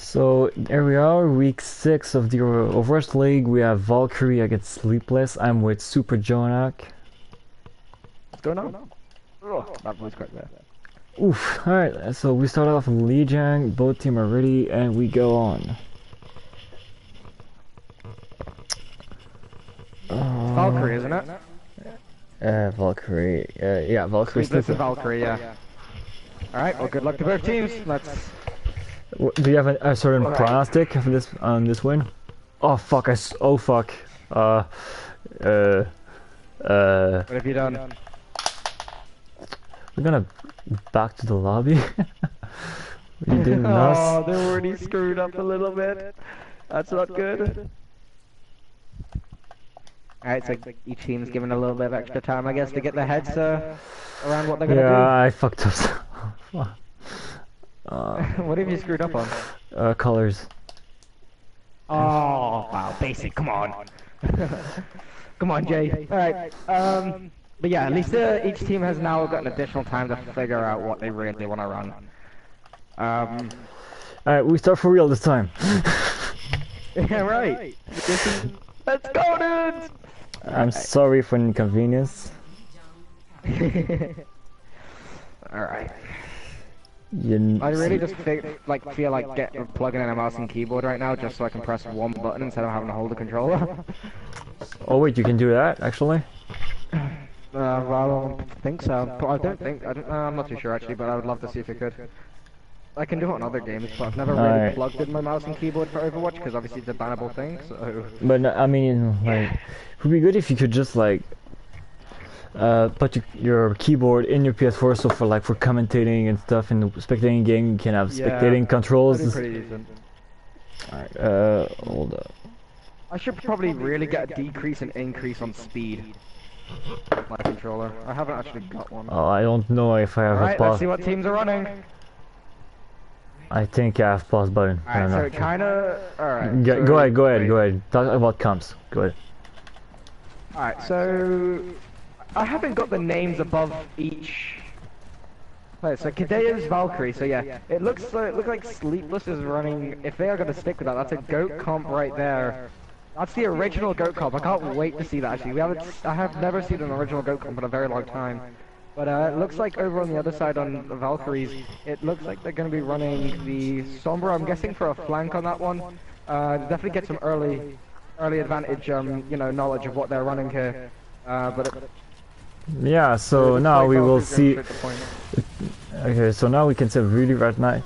So there we are, week 6 of the Overwatch League. We have Valkyrie against Sleepless. I'm with Super Jonak. What's going on? Oh, that voice cracked there. Oof, alright, so we start off with Lijiang, both team are ready, and we go on. Valkyrie, isn't it? Valkyrie. Yeah, Valkyrie. This is Valkyrie, yeah. Alright, well good luck to both teams. Let's... Do you have a certain pronostic for this on this win? Oh fuck! Oh fuck! What have you done? We're gonna back to the lobby. You didn't know. Oh, they're already screwed up a little bit. That's not good. Alright, so each team's given a little bit of extra time, I guess, to get their heads around what they're gonna do. Yeah, I fucked up. What have you screwed up on? Colors. Oh, wow, basic, come on. Come on, Jay. Alright, but yeah, at least each team has now got an additional time to figure out what they really want to run. Alright, we start for real this time. Yeah, right. Let's go, dudes! I'm sorry for inconvenience. Alright. I really just feel like plugging in a mouse and keyboard right now just so I can press one button instead of having to hold the controller. Oh wait, you can do that actually? Well, I don't think so. I'm not too sure actually, but I would love to see if it could. I can do it on other games, but I've never really plugged in my mouse and keyboard for Overwatch because obviously it's a bannable thing. So. But I mean, like, it would be good if you could just like put your keyboard in your PS4, so for commentating and stuff in the spectating game you can have spectating controls. That'd be pretty decent. Alright, hold up. I should probably really get a decrease and increase on speed with my controller. I haven't actually got one. Oh, I don't know if I have a pause. Let's see what teams are running. I think I have pause button. Alright, so it kinda... Alright. Go ahead. Talk about comps. Go ahead. Alright, so... I haven't got the names above each player. So Kadea's Valkyrie, so yeah. It looks like Sleepless is running... If they are going to stick with that, that's a GOAT comp right there. That's the original GOAT comp. I can't wait to see that actually. I have never seen an original GOAT comp in a very long time. But it looks like over on the other side on the Valkyries, it looks like they're going to be running the Sombra, I'm guessing, for a flank on that one. Definitely get some early advantage, you know, knowledge of what they're running here. Yeah, so now we will see. Okay, so now we can say really right now.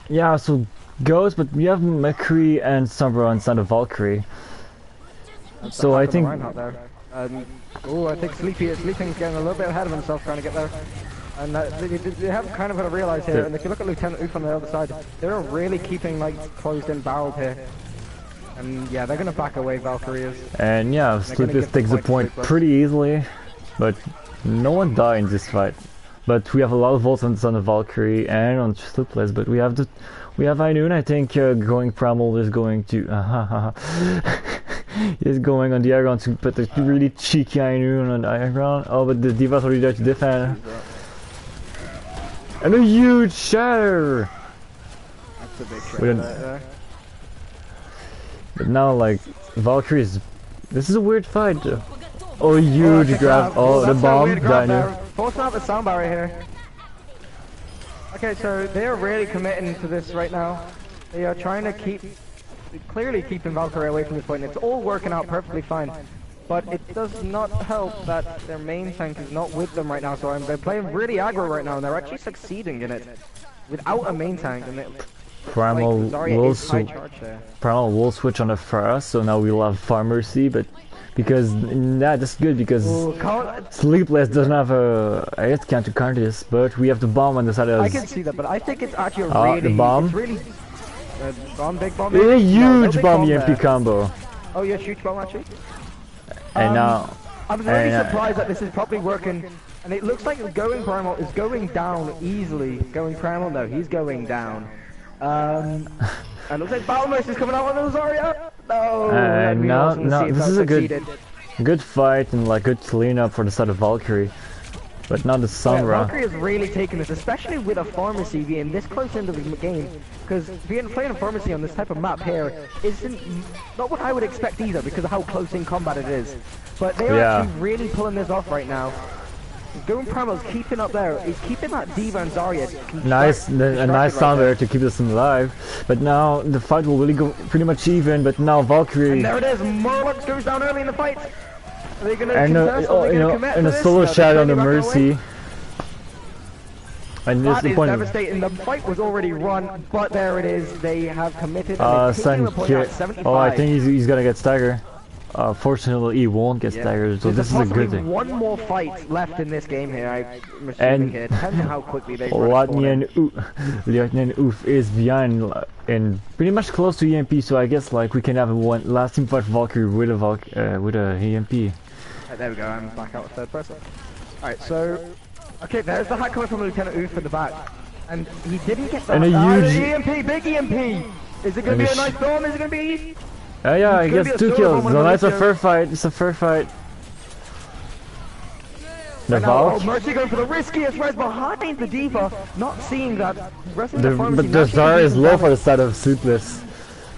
Yeah, so Ghost, but we have McCree and Sombra inside of Valkyrie. So I think. Oh, I think Sleeping's getting a little bit ahead of himself trying to get there. And they have kind of got to realize here, and if you look at Lieutenant Oof on the other side, they're really keeping closed in barreled here. And yeah, they're going to back away, Valkyrie is. And yeah, Sleepless takes the point pretty easily, but no one died in this fight. But we have a lot of votes on the Valkyrie and on Sleepless, but we have Ainun, I think, going Primal is going to... He's going on the high ground to put a really cheeky Ainun on the high ground. Oh, but the Diva's already there to defend. And a huge shatter! That's a big shatter there. But now, like, Valkyrie is... This is a weird fight. Oh, huge grab. Oh, the bomb. Forcing out the sound barrier here. Okay, so they are really committing to this right now. They are trying to clearly keeping Valkyrie away from this point. It's all working out perfectly fine. But it does not help that their main tank is not with them right now. So they're playing really aggro right now, and they're actually succeeding in it without a main tank. And Primal will switch on the Pharah, so now we'll have Pharmacy, but because that's good because Sleepless doesn't have a hit count to counter this, but we have the bomb on the side of. I can see that, but I think it's actually really. The bomb. It's really. Big bomb. A huge bomb EMP combo. Oh yeah, huge bomb actually. And now. I'm really surprised that this is probably working, and it looks like going Primal is going down easily. Going Primal, no, he's going down. And it looks like Balmers is coming out on the Zarya. No, this is a good fight and like good cleanup for the side of Valkyrie. But now the Sombra. Valkyrie has really taken this, especially with a pharmacy being this close into the game. Because playing a pharmacy on this type of map here isn't not what I would expect either, because of how close in combat it is. But they are actually really pulling this off right now. Going Primal's keeping up there. He's keeping that D.Va and Zarya. A nice sound there to keep us alive. But now the fight will really go pretty much even. But now Valkyrie. And there it is. Murloc goes down early in the fight. Are they gonna contest? And a solo shadow on the Mercy. And this that is devastating. The fight was already run, but there it is. They have committed. Sun Kit. Oh, I think he's gonna get staggered. Fortunately, he won't get staggered, so this is a good thing. One more fight left in this game here. I'm assuming here. Depends on how quickly they run. Lieutenant Oof is behind and pretty much close to EMP, so I guess like we can have one last team fight for Valkyrie with a EMP. Right, there we go. I'm back out of third person. All right, so okay, there's the hack coming from Lieutenant Oof at the back, and he didn't get that. And a huge EMP, big EMP. Is it gonna be a nice storm? Is it gonna be? Yeah, he gets 2 kills. No, that's a fair fight. It's a fair fight. The Valk. Mercy going for the riskiest res behind the D.Va, not seeing that. But the Zarya is low for the side of Sleepless.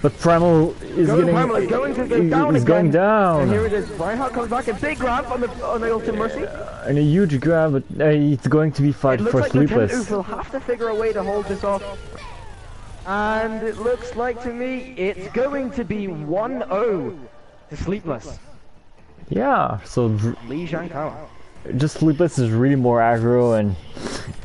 But Primal is going down. And here it is. Reinhardt comes back, a big grab on the ultimate Mercy. And a huge grab, but it's going to be fight for Sleepless. Lieutenant Oof will have to figure a way to hold this off. And it looks like to me it's going to be 1-0 to Sleepless. Yeah, so Lee Zhangkawa. Just Sleepless is really more aggro and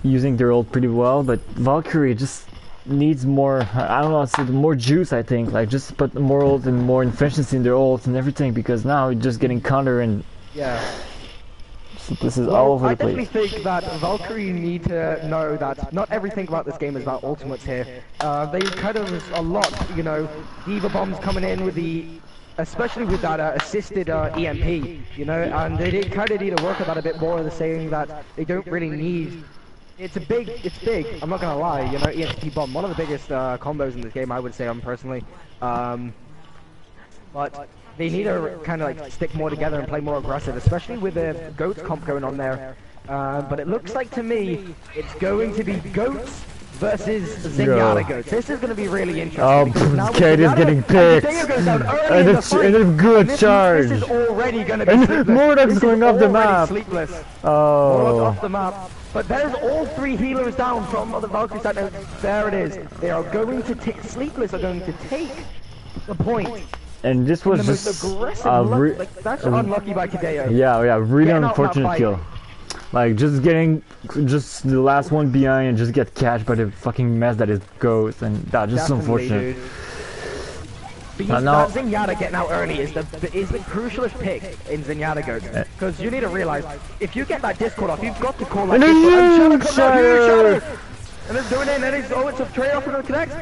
using their ult pretty well, but Valkyrie just needs more, I don't know, it's more juice, I think. Like just put more ult and more efficiency in their ults and everything, because now it's just getting counter and This is all over the place. I definitely think that Valkyrie need to know that not everything about this game is about ultimates here. They kind of a lot, you know, D.Va bombs coming in with especially with that assisted EMP, you know, and they kind of need to work on that a bit more. They're saying that they don't really need. It's big. I'm not gonna lie, you know, EMP bomb, one of the biggest combos in this game, I would say, personally. But they need to kind of like stick more together and play more aggressive, especially with the Goats comp going on there. But it looks like to me it's going to be Goats versus Zenyatta Goats. This is going to be really interesting. Oh, Kate is getting picked. And it's a good charge. This is already going to be Sleepless. Mordok's going off the map. Sleepless. Oh. Off the map. But there's all 3 healers down from the Valkyrie side. Now, there it is. They are going to take. Sleepless are going to take the point. And this was just that's unlucky by Kadeo. Yeah, really unfortunate kill. Like just getting the last one behind and just get catched by the fucking mess that is Ghost, and that just unfortunate. Because that Zenyatta getting out early is the crucialest pick in Zenyatta Goats. Because you need to realize, if you get that Discord off, you've got to call that Discord. And Shadow! And it's doing it, and then it's a trade-off for the connect.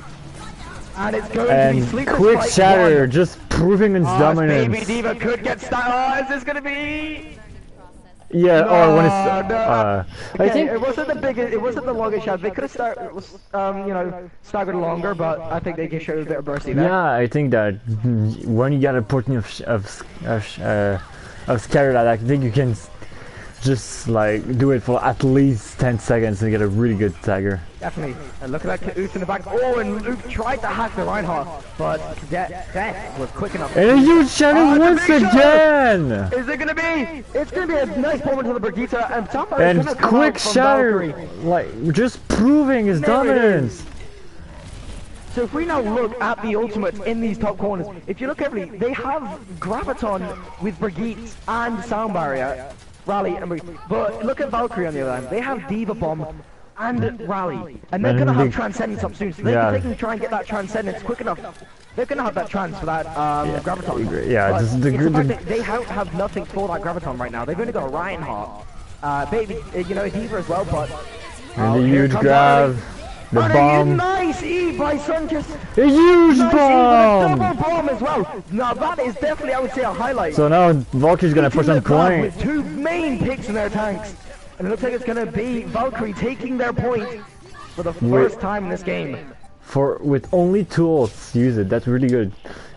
And it's going to be Sleepless quick shatter, just proving its dominance. Baby D.Va could get started. Is this going to be? Yeah, no, or when it's I think it wasn't the biggest, it wasn't the longest shot. They could have staggered longer, but I think they can show a bit of mercy there. Yeah, I think that when you get a opportunity of scatter that, I think you can just like do it for at least 10 seconds and get a really good stagger. Definitely. And look at that Oof in the back. Oh, and Oof tried to hack the Reinhardt, but Death was quick enough. And a huge shadow once again! Is it gonna be? It's gonna be a nice moment to the Brigitte, and quick shatter, like just proving his dominance. So if we now look at the ultimates in these top corners, if you look carefully, they have Graviton with Brigitte and Sound Barrier. Rally, but look at Valkyrie on the other hand. They have D.Va Bomb and Rally, and they're gonna have Transcendence up soon. So they can try and get that Transcendence quick enough. They're gonna have that trans for that Graviton. Yeah, just they have nothing for that Graviton right now. They've only got a Reinhardt, maybe you know, a D.Va as well, but and the huge grab. The bomb. A nice E by Sunkist. A huge bomb. Double bomb as well. Now that is definitely, I would say, a highlight. So now Valkyrie's gonna push on point. With 2 main picks in their tanks, and it looks like it's gonna be Valkyrie taking their point for the first time in this game. With only 2 ults to use it, that's really good.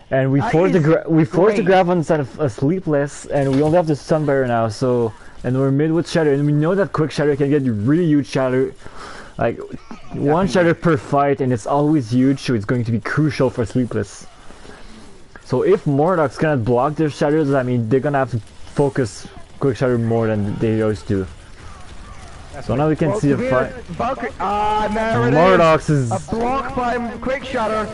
And we forced the grab on the side of Sleepless, and we only have the Sun Barrier now. So and we're mid with shatter, and we know that quick shatter can get really huge shatter, like one shatter per fight, and it's always huge, so it's going to be crucial for Sleepless. So if Mordox cannot block their shatters, I mean they're gonna have to focus quick shatter more than they always do. So now we can see the fight. Valkyrie, there Mordox is a block by quick shatter.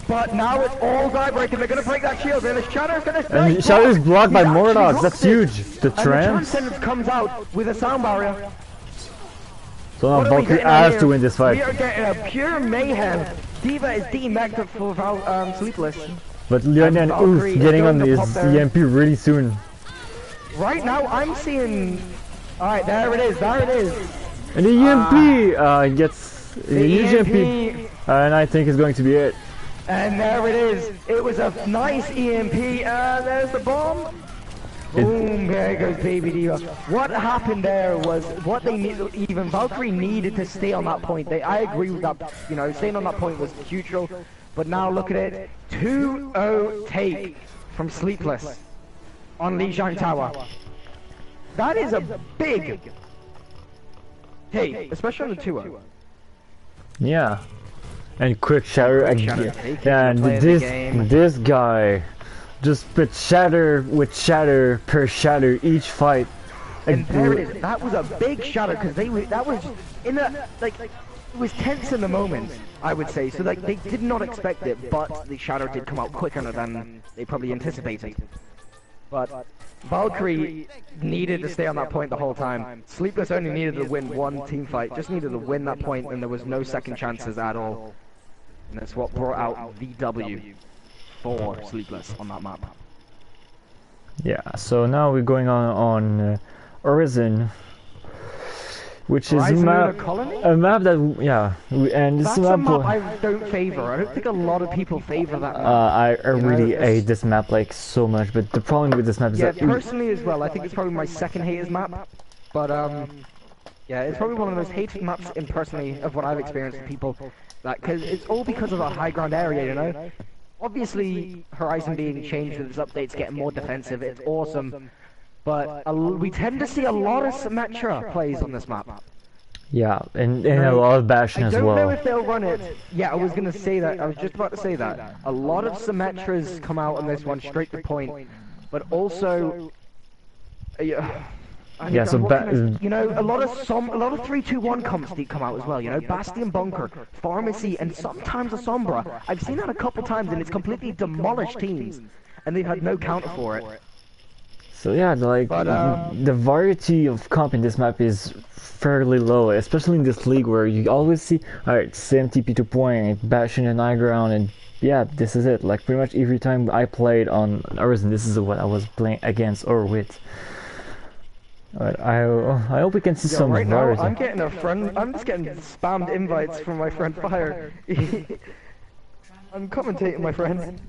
But now it's all die breaking. They're gonna break that shield. And the Shatter's gonna stay. And Shatter's blocked by Mordox. That's huge. The trance. And the Transcendence comes out with a sound barrier. So now Valkyrie has to win this fight. We are getting a pure mayhem. Diva is demected for Sleepless. But Leonian Oof getting on his EMP really soon. Right now I'm seeing. Alright, there it is. There it is. And the EMP gets a huge EMP. And I think it's going to be it. And there it is. It was a nice EMP. There's the bomb. Boom, there goes Baby Diva. What happened there was what they needed. Even Valkyrie needed to stay on that point. I agree with that. You know, staying on that point was crucial. But now look at it. 2-0 take from Sleepless on Lijiang Tower. That is a big take, especially on the 2-0. Yeah. And quick shatter again. And this guy just put shatter with shatter per shatter each fight. And there it is. That was a big shatter because that was in a like it was tense in the moment, I would say. So like they did not expect it, but the shatter did come out quicker than they probably anticipated. But Valkyrie needed to stay on that point the whole time. Sleepless only needed to win one team fight, just needed to win that point, and there was no second chances at all. And that's what brought out the W for Sleepless on that map. Yeah, so now we're going on Horizon, which is a map that, yeah, and this that's a map I don't favor. I don't think a lot of people favor that map. I really hate this map like so much, but the problem with this map is that... Yeah, personally as well, I think it's probably my second hatest map, but yeah, it's probably one of the most hated maps in personally of what I've experienced with people. Because it's all because of the high ground area, you know? Obviously, Horizon being changed with its updates, getting more defensive, it's awesome. But we tend to see a lot of Symmetra plays on this map. Yeah, and a lot of bashing as well. I don't know if they'll run it. Yeah, I was gonna say that. I was just about to say that. A lot of Symmetras come out on this one, straight to point. But also... yeah, so you know, a lot of 3-2-1 comps come out as well. You know, Bastion Bunker, Pharmacy, and sometimes a Sombra. I've seen that a couple times, and it's completely demolished teams, and they've had no counter for it. So yeah, like the variety of comp in this map is fairly low, especially in this league where you always see, alright, same TP to point, Bastion and high ground, and yeah, this is it. Like pretty much every time I played on Horizon, this is what I was playing against or with. But I hope we can see some right now, variety. I'm getting a friend. I'm just getting spammed invites from my friend Fire. I'm commentating, my friend.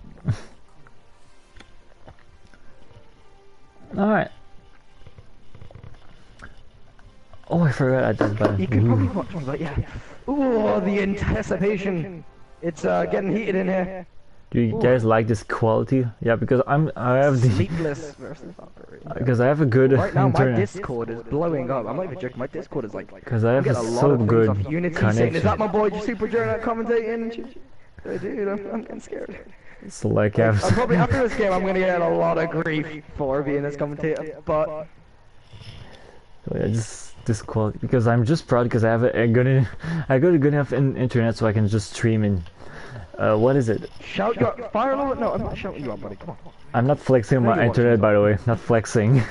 All right. Oh, I forgot I did button. You can probably watch me, but yeah. Ooh, the anticipation. It's getting heated in here. Do you guys like this quality? Yeah, because I have the Sleepless versus Valkyrie. Because I have a good right now internet. my Discord is blowing up. I'm not even joking. My Discord is like because I have a so good connection. Saying, is that my boy Super Journal commentating? Dude, I'm getting scared. So like I'm probably after this game I'm gonna get a lot of grief for being this commentator, but so yeah, just this quality because I'm just proud because I have a good enough internet so I can just stream in. What is it? Shout your fire low? No, I'm not shouting you out, buddy. Come on. I'm not flexing my internet, by the way. Not flexing.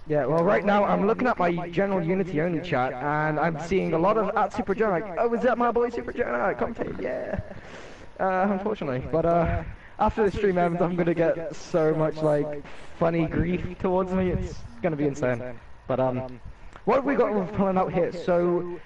Yeah, well, right now I'm looking at my general Unity only chat, and I'm seeing a lot of at Super Joe. Like, oh, is that my boy Super Joe? Commentate, yeah. Unfortunately, but after the stream ends, I'm gonna get so much like funny grief towards me. It's gonna be insane. But what have we got pulling out here? So.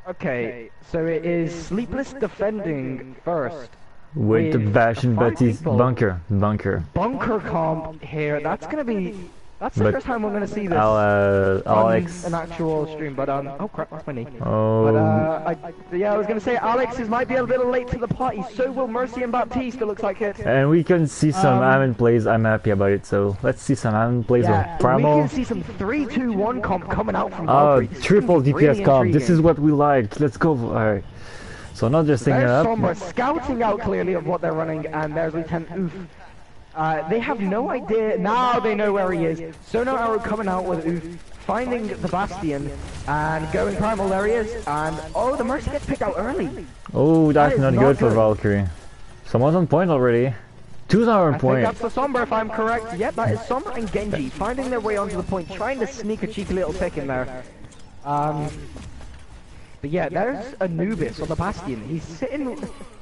Okay, so it is Sleepless defending first. With the Bastion Betty's bunker. Bunker comp here, that's gonna be That's the first time we're gonna see this Alex. an actual stream, but oh crap, that's my knee. Oh. But I was gonna say Alex might be a little late to the party. So will Mercy and Baptiste. It looks like it. And we can see some Ammon plays. I'm happy about it. So let's see some Ammon plays of Primal. We can see some 3-2-1 comp coming out from Valkyrie. Triple DPS really comp. intriguing. This is what we like. Let's go. Alright. So not just thinking There's up. Sombra scouting out clearly of what they're running, and there's Lieutenant Oof. They have no idea. Now they know where he is. Sonar Arrow coming out with Oof, finding the Bastion, and going Primal. There he is. And oh, the Mercy gets picked out early. Oh, that's not good for Valkyrie. Someone's on point already. Two's on point. I think that's the Sombra if I'm correct. Yep, that is Sombra and Genji finding their way onto the point, trying to sneak a cheeky little pick in there. But yeah, there's Anubis on the Bastion. He's sitting.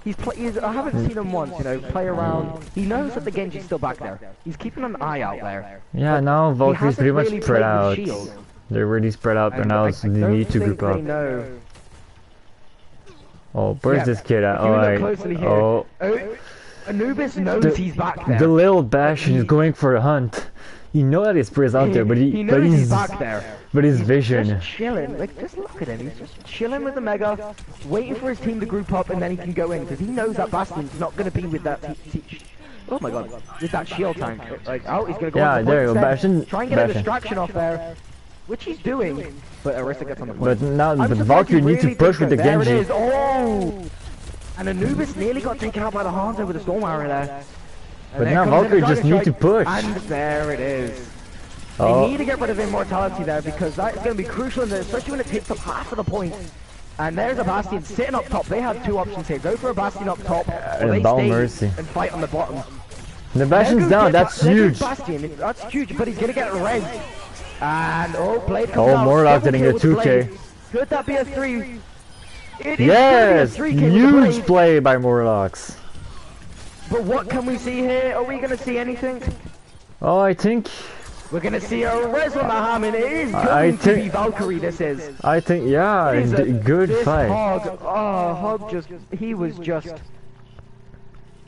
I haven't seen him once, play around. He knows that the Genji's still back there. He's keeping an eye out there. Yeah, now Valkyrie's pretty much spread out. They're really spread out right now, so they need to group up. Oh, where's this kid at? Oh, Anubis knows he's back there. The little Bastion is going for a hunt. You know that his spray is out there, but he's back there. But his vision. Just chilling, just look at him. He's just chilling with the Mega, waiting for his team to group up, and then he can go in because he knows that Bastion's not going to be with that. Oh my God, with that shield tank. He's going to go. Yeah, there you go. Bastion. Try and get a distraction off there, which he's doing. But Orisa gets on the point. But now, Valkyrie needs to push with the Genji. There it is. Oh, and Anubis nearly got taken out by the Hanzo with the Storm Arrow there. But now Valkyrie just needs to push. And there it is. They need to get rid of Immortality there because that's going to be crucial, especially when it takes up half of the point. And there's a Bastion sitting up top. They have two options here. Go for a Bastion up top, or they stay Mercy and fight on the bottom. The Bastion's down, that's huge. Bastion. That's huge, but he's going to get res. And Blade comes out. Morlock getting a 2k. Could that be a 3? Yes! Huge play by Morlocks. But what can we see here? Are we going to see anything? Oh, I think we're going to see a res on the Hammond. It is going to be Valkyrie, this is. I think, yeah, good fight. Hog he was just...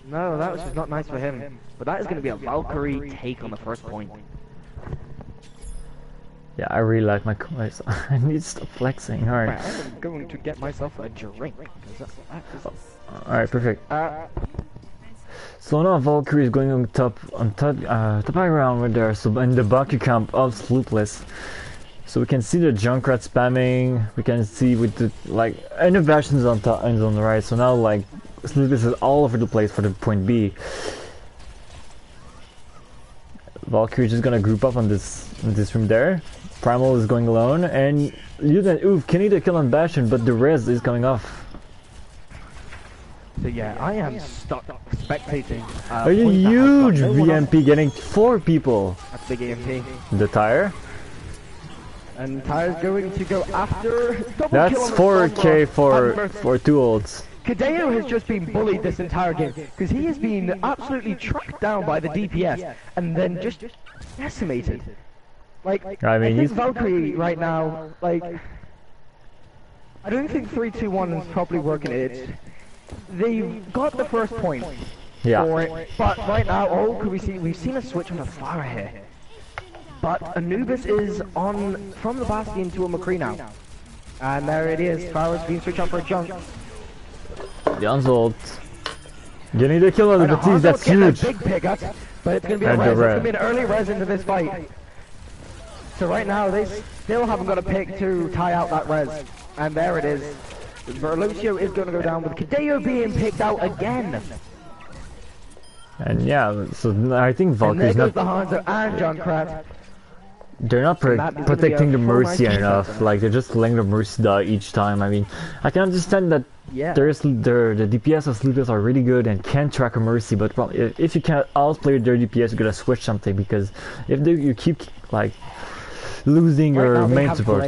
No, that was just not nice for him. But that is going to be a Valkyrie take on the first point. Yeah, I really like my coins. I need to stop flexing, alright. I'm going to get myself a drink. Alright, perfect. So now Valkyrie is going on top high ground right there, so in the Valkyrie camp of Sleepless. So we can see the Junkrat spamming, we can see with the, innovations on top and on the right, so now, Sleepless is all over the place for the point B. Valkyrie is just gonna group up on this room there. Primal is going alone, and Lieutenant Oof can either kill on Bastion, but the res is coming off. So yeah, I am stuck spectating. A huge VMP getting 4 people. That's big EMP. The tire. And Tire's going to go after. That's 4k for 2 ults. Kadeo has just been bullied this entire game because he has been absolutely tracked down by the DPS and then just decimated. I think Valkyrie right now, I don't think 3-2-1 is probably working it. They've got the first point for it, but right now, we've seen a switch on the far here. But Anubis is on from the Bastion to a McCree now. And there it is, Farah's being switched on for a junk. The ult. You need to kill on the Batiste, that's huge. Big pickup, but it's going to be a res. It's going to be an early res into this fight. So right now, they still haven't got a pick to tie out that res. And there it is. Verlucio is going to go down with Kadeo being picked out again. And yeah, so I think Valkyrie's not... the Hanzo and Junkrat. They're not protecting the Mercy enough, they're just letting the Mercy die each time. I mean, I can understand that the DPS of Sleepless are really good and can track a Mercy, but if you can't outplay their DPS, you gotta switch something, because if you keep, losing your main support...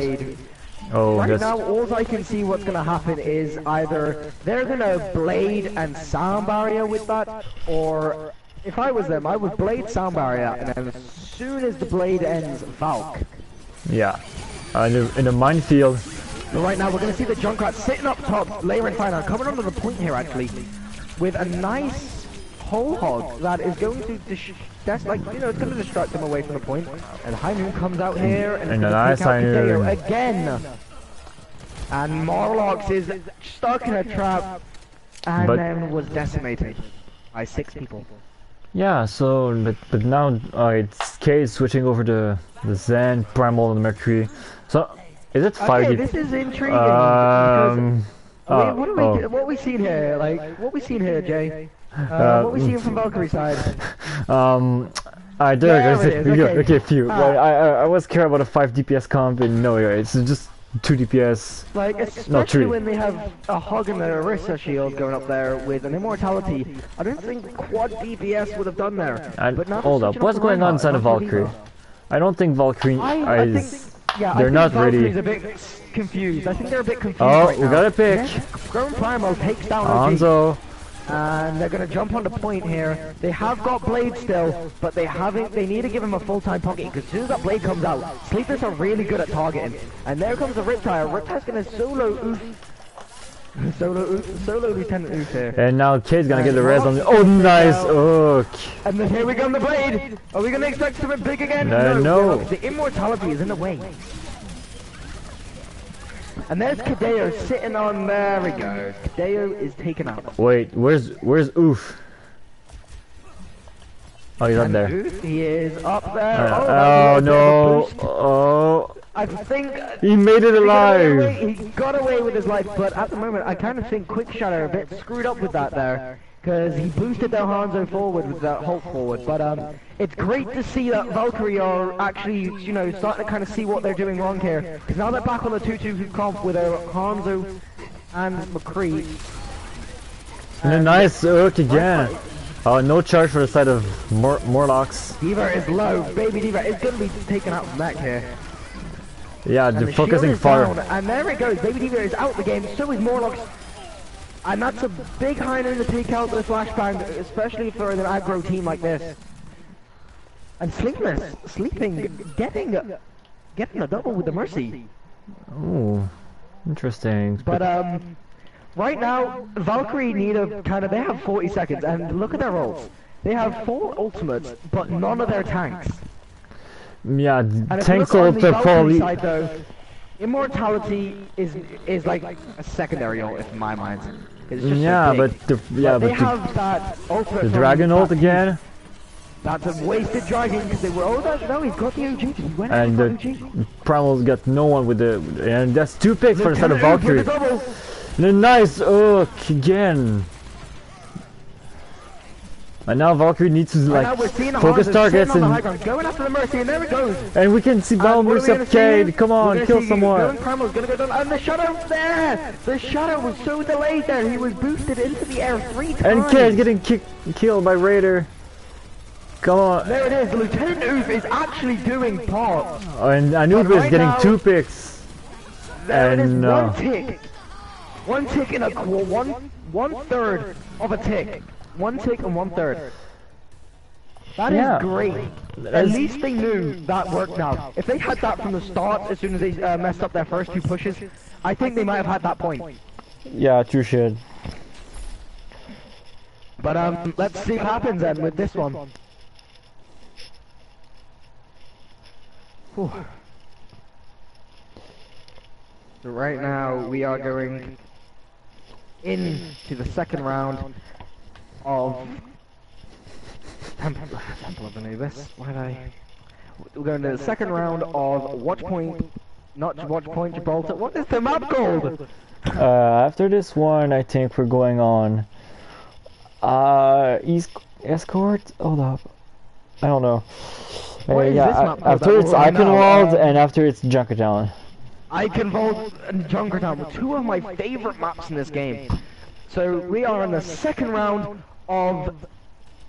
Right now, all I can see what's gonna happen is either they're gonna Blade and Sound Barrier with that, or if I was them, I would Blade Sound Barrier, and then as soon as the Blade ends, Valk. Yeah, in the minefield. But right now, we're gonna see the Junkrat sitting up top, layering fire, coming onto the point here actually, with a nice whole hog that is going to that's like, you know, it's going to distract them away from the point. And High Noon comes out here and it's going to take out Hideo again. And Morlocks is stuck in a trap and then was decimated by 6 people. Yeah, so but now it's Cade switching over to the Zen, Primal, and the Mercury. So is it 5? Okay, this is intriguing. What are we seeing here? Like, what we seeing here, Jay? What we seeing from Valkyrie side? Okay, phew. I was care about a 5 DPS comp, and no, it's just 2 DPS. Like, especially when they have a Hog and a Orisa shield going up there with an Immortality. I don't think quad DPS would have done there. Hold up, what's going on inside of Valkyrie? I don't think Valkyrie they're not ready. A bit confused. I think they're a bit confused right now. We got a pick. Grown Primal takes down Hanzo. And they're gonna jump on the point here. They have got Blade still, but they need to give him a full-time pocket, because as soon as that Blade comes out, Sleepless are really good at targeting. And there comes a Riptire. Riptire's gonna solo oof. Solo Lieutenant Oof here. And now Kade's gonna get the res on the nice hook. And then here we go on the Blade. Are we gonna expect something big again? No. The Immortality is in the way. And there's Hideo sitting on, there we go. Hideo is taken out. Wait, where's Oof? Oh, he's up there. Oof, he is up there. Oh no. Oh. I think he made it alive. He got away with his life, but at the moment I kind of think Quick Shadow a bit screwed up with that there. Because he boosted their Hanzo forward with that Hulk forward, but it's great to see that Valkyrie are actually, you know, starting to kind of see what they're doing wrong here. Because now they're back on the 2-2 comp with their Hanzo and McCree. And a nice hook again. Oh, no charge for the side of Morlocks. D.Va is low. Baby D.Va is going to be taken out from back here. Yeah, they're focusing far. And there it goes. Baby D.Va is out the game. So is Morlocks. And that's a big high noon to take out the flashbang, especially for an aggro team like this. And Sleepless, getting a double with the Mercy. Oh, interesting. But right now, Valkyrie need a they have 40 seconds, and look at their ults. They have 4 ultimates, but none of their tanks. Yeah, tanks ult are probably... Side, though, Immortality is like a secondary ult in my mind. It's just they have that ultimate. The dragon ult again. That's a wasted dragon because they were. No, he's got the OG. He went and the OG. Primal's got no one with the, and that's 2 picks for the side of Valkyrie. And a nice hook again. And now Valkyrie needs to like focus targets and going after the Mercy, and there it goes. And we can see Val Mercy up Cade. Come on, kill someone. Primal's gonna go down, and the Shadow there. The Shadow was so delayed there. He was boosted into the air 3 times. And Cade's getting killed by Raider. Come on. There it is. Lieutenant Oof is actually doing parts. And Anub is getting 2 picks. There it is. 1 tick. 1 tick in a 1/3 of a tick. 1 tick and 1/3. That is great. At least they knew that worked now. If they had that from the start, as soon as they messed up their first 2 pushes, I think they might have had that point. Yeah, true shit. But let's see what happens then with this one. Whew. So right now we are going into the second round of Temple of Anubis. We're going to the second round of not Watch Point, Gibraltar. What is the map called? After this one, I think we're going on East Escort. Hold up, I don't know. After it's Iconwald and after it's Junkertown. Iconwald and Junkertown were 2 of my favorite maps in this game. So we are in the second round of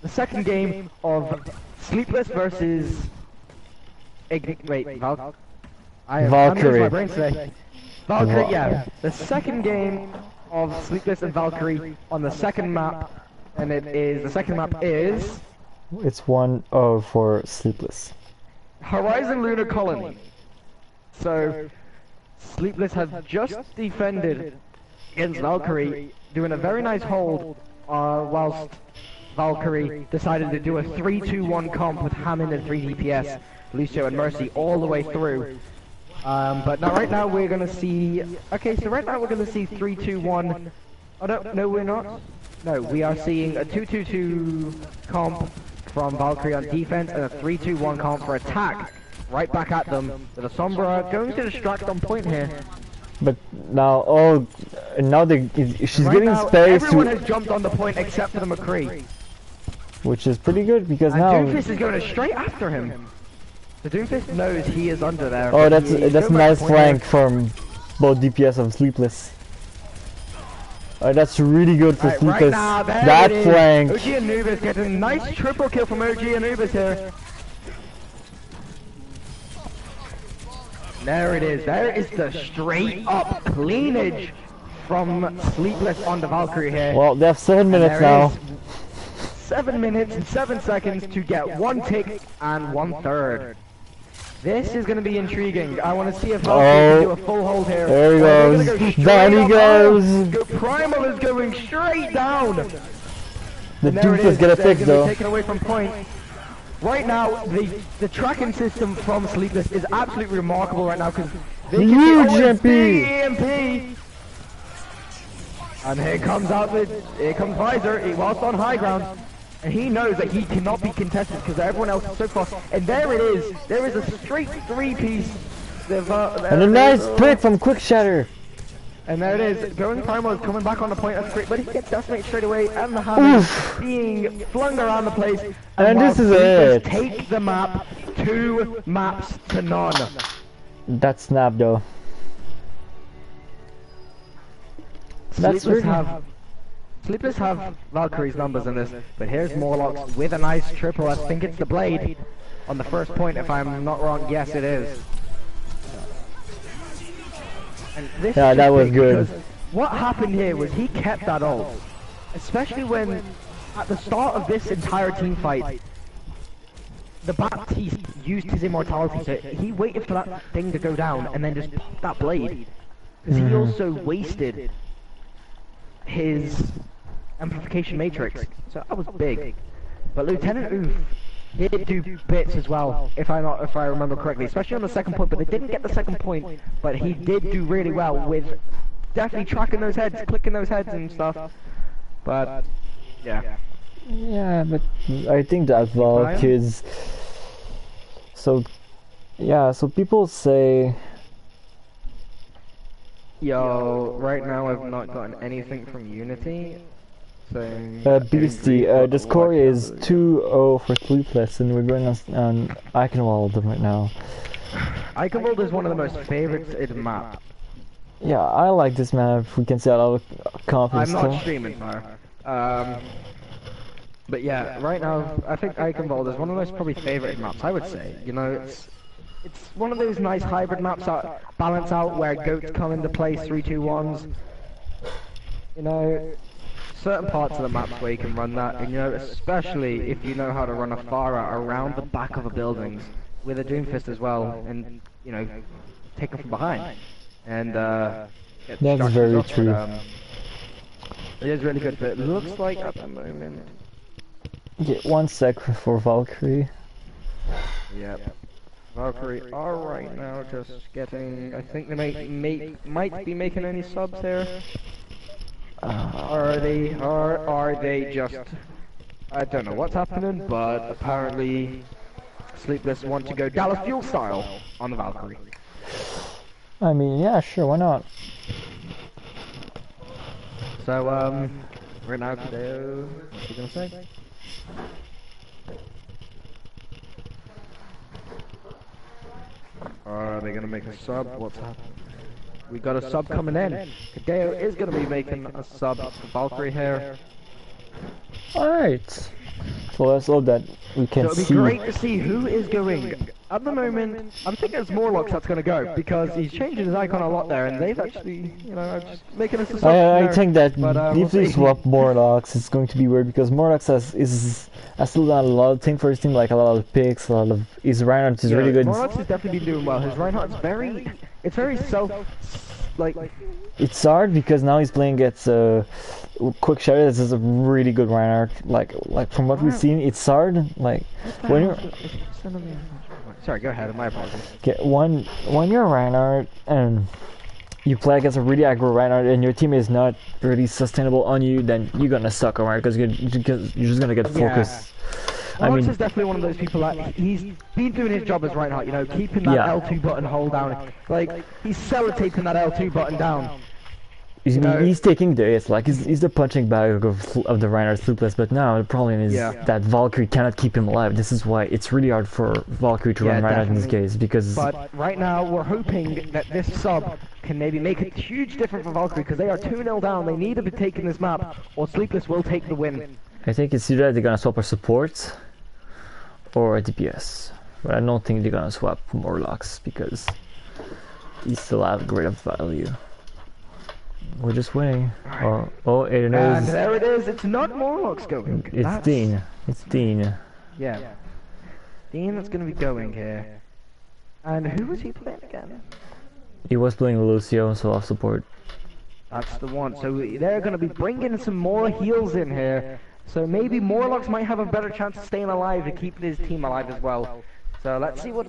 the second game of Sleepless versus Valkyrie. My brain today. Valkyrie, yeah. The second game of Sleepless and Valkyrie on the second map, and the second map is. It's 1-0 for Sleepless. Horizon Lunar Colony. So Sleepless has just defended against Valkyrie, doing a very nice hold, whilst Valkyrie decided to do a 3-2-1 comp with Hammond and 3 DPS, Lucio and Mercy all the way through. But now, right now we're gonna see. Okay, so right now we're gonna see 3-2-1. Oh no, we're not. No, we are seeing a 2-2-2 comp from Valkyrie on defense and a 3-2-1 comp for attack. Right back at them with a Sombra going to distract on point here. But now, now she's right getting now, space. Everyone has jumped on the point except for the McCree. Which is pretty good because And now. Doomfist is going straight after him. The Doomfist knows he is under there. Oh, that's a nice flank from both DPS of Sleepless. That's really good for Sleepless. Right now, that flank. OG Anubis getting a nice triple kill from OG Anubis here. There it is. There is the straight up cleanage from Sleepless on the Valkyrie here. Well, they have 7 minutes now. 7 minutes and 7 seconds to get 1 tick and 1/3. This is going to be intriguing. I want to see if Valkyrie can do a full hold here. There he goes. Down he goes. Primal is going straight down. The Doomfist get a fix though. Taken away from point. Right now, the tracking system from Sleepless is absolutely remarkable right now because they huge MP. EMP. And here comes Visor, whilst on high ground. And he knows that he cannot be contested because everyone else is so far. And there it is. There is a straight 3-piece. And a nice pick from Quick Shatter. And there it is. Going Primal is coming back on the point. That's great. But he gets decimated straight away. And the hammer being flung around the place. And this is it. Take the map. 2 maps to none. That snap though. That's really... Sleepless have Valkyrie's numbers in this, but here's Morlocks with a nice triple. I think it's the Blade on the first point, if I'm not wrong. Yes, it is. And this yeah, that was good. What happened here was he kept that ult, especially when at the start of this entire team fight, the Baptiste used his immortality, so he waited for that thing to go down and then just popped that Blade, because he also wasted his amplification matrix, so that was big. But Lieutenant Oof did do bits as well, if I remember correctly, especially on the second point. But they didn't get the second point, but he did do really well with definitely tracking those heads, clicking those heads and stuff. But yeah. Yeah, but I think that Valk is so. Yeah, so people say. Yo, right now I've not gotten anything from Unity. So Beastie, the score is 2-0 for Sleepless, and we're going on Eichenwald right now. Eichenwald is one of the most favorited maps. Yeah, I like this map. We can see a lot of confidence. I'm not streaming fire. But yeah, right now I think Eichenwald is one of the most probably favorited maps. I would say, you know, it's one of those nice hybrid maps that balance out where goats come into play, 3-2-1s. You know, certain parts of the maps where you can run that, and you know, especially if you know how to run a Pharah around the back of the buildings with a Doomfist as well, and you know, take them from behind. And that's very true. It is really good, but it looks like at the moment. Get 1 sec for Valkyrie. Yep. Valkyrie are right now just getting. I think they might be making any subs here. Are they just? I don't know what's happening, but apparently Sleepless want to go Dallas Fuel style on the Valkyrie. I mean, yeah, sure, why not? So right now, Hideo, what's he gonna say? Are they gonna make a sub? What's happening? We got a sub coming in. Hideo is gonna be making a sub for Valkyrie here. Alright. So let's hope that we can see. It'll be great to see who is going. At the moment, I'm thinking it's Morlocks that's gonna go, because he's changing his icon a lot there, and they've actually, you know, just making us a sub. I think that if they swap Morlocks, it's going to be weird, because Morlocks has still done a lot of things for his team, like a lot of picks, a lot of his Reinhardt is really good. Morlocks has definitely been doing well. His Reinhardt's very like. It's hard because now he's playing against Quick Shadow. This is a really good Reinhardt. Like from what we've seen, it's hard. Like when you're. Sorry, go ahead. My apologies. Okay, when you're Reinhardt and you play against a really aggro Reinhardt and your team is not really sustainable on you, then you're gonna suck around because you're just gonna get focused. I mean, is definitely one of those people that he's been doing his job as Reinhardt, you know, keeping that L2 button hold down. Like, he's sellotaping that L2 button down. He's taking the hits, like, he's the punching bag of the Reinhardt Sleepless, but now the problem is that Valkyrie cannot keep him alive. This is why it's really hard for Valkyrie to run Reinhardt in this case, because... But right now, we're hoping that this sub can maybe make a huge difference for Valkyrie, because they are 2-0 down, they need to be taking this map, or Sleepless will take the win. I think it's either they're gonna swap a support, or a DPS, but I don't think they're gonna swap Morlocks because he still have great of value. We're just waiting. Oh, it is. And there it is. It's not Morlocks going. It's Dean. It's Dean. Yeah, Dean that's gonna be going here. And who was he playing again? He was playing Lucio, so off support. That's the one. So they're gonna be bringing some more heals in here. So maybe Morlocks might have a better chance of staying alive and keeping his team alive as well. So let's see what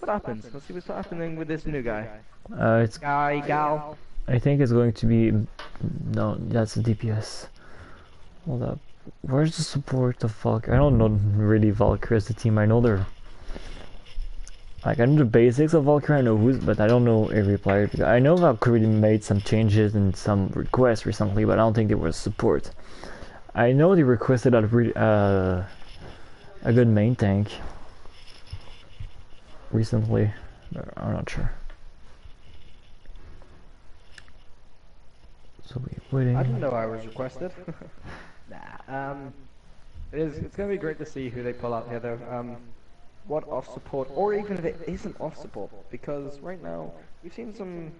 happens. Let's see what's happening with this new guy. It's gal. I think it's going to be no. That's the DPS. Hold up. Where's the support of Valkyrie? I don't know really Valkyrie as the team. I know they're like I know the basics of Valkyrie. I know who's, but I don't know every player. I know Valkyrie made some changes and some requests recently, but I don't think they were support. I know they requested a good main tank recently, but I'm not sure. So we're waiting. I didn't know I was requested. It's gonna be great to see who they pull out here though. What off support, or even if it isn't off support, because right now we've seen some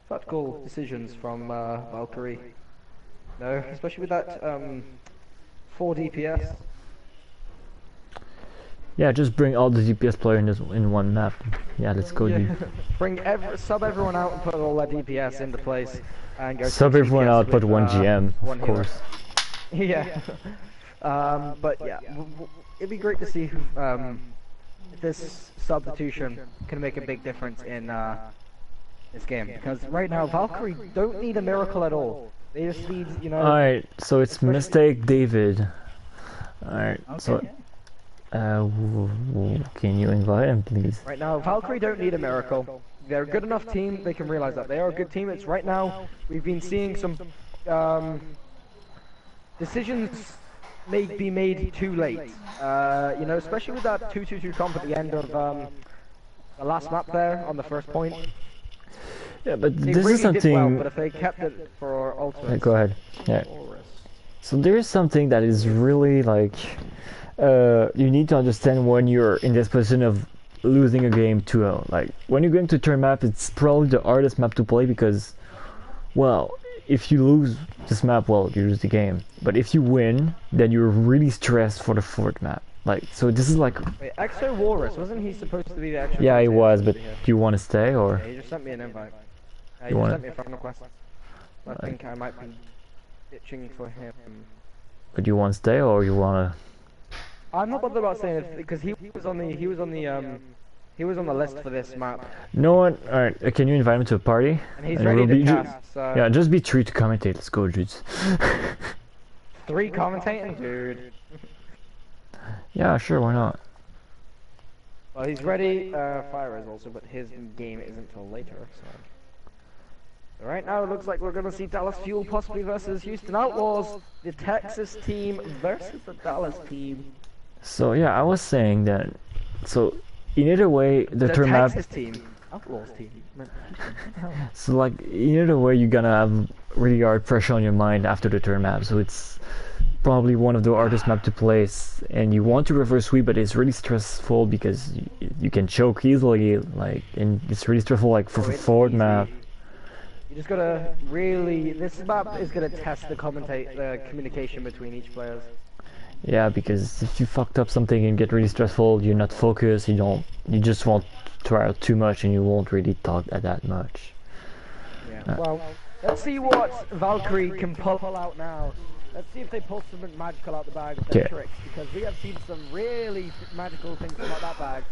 tactical decisions from Valkyrie. No, especially with that 4 DPS. Yeah, just bring all the DPS players in one map. Yeah, let's go. Bring sub everyone out and put all that DPS into place, and go. Sub everyone out, put one GM, of course. Yeah. But yeah, it'd be great to see this substitution can make a big difference in this game, because right now Valkyrie don't need a miracle at all. They just need, you know... Alright, so it's Mistake David. Alright, so... can you invite him, please? Right now, Valkyrie don't need a miracle. They're a good enough team, they can realize that. They are a good team. It's right now, we've been seeing some... decisions may be made too late. You know, especially with that 2-2-2 comp at the end of the last map there, on the first point. Yeah, but they this really is something... did well, but if they kept it for ultimate... Go ahead. Yeah. So there is something that is really like... you need to understand when you're in this position of losing a game 2-0. Like, when you're going to turn map, it's probably the hardest map to play because... Well, if you lose this map, well, you lose the game. But if you win, then you're really stressed for the fourth map. Like, so this is like... Wait, Exo Walrus, wasn't he supposed to be the extra... Yeah, he was, but do you want to stay, or...? Yeah, he just sent me an invite. He just sent me a friend request. I think I might be itching for him. But you want to stay, or you want to... I'm not bothered about saying it, because he was on the list for this map. No one... Alright, can you invite him to a party? And he's ready to cast, so... Yeah, just be 3 to commentate, let's go, dudes. 3 commentating? Dude. Yeah, sure, why not? Well, he's ready, Fire is also, but his game isn't till later, so... Right now, it looks like we're gonna see Dallas Fuel possibly versus Houston Outlaws, the Texas team versus the Dallas team. So, yeah, I was saying that... So, in either way, the turn map... Texas team. Outlaws team. So, like, in either way, you're gonna have really hard pressure on your mind after the turn map, so it's... probably one of the hardest map to place, and you want to reverse sweep, but it's really stressful because you can choke easily, like, and it's really stressful, like, for the forward map. You just gotta really, this map is gonna test the communication between each player. Yeah, because if you fucked up something and get really stressful, you're not focused, you just won't try out too much and you won't really talk that much. Yeah. Well, let's see what Valkyrie can pull out now. Let's see if they pull something magical out the bag of their tricks, because we have seen some really magical things come out that bag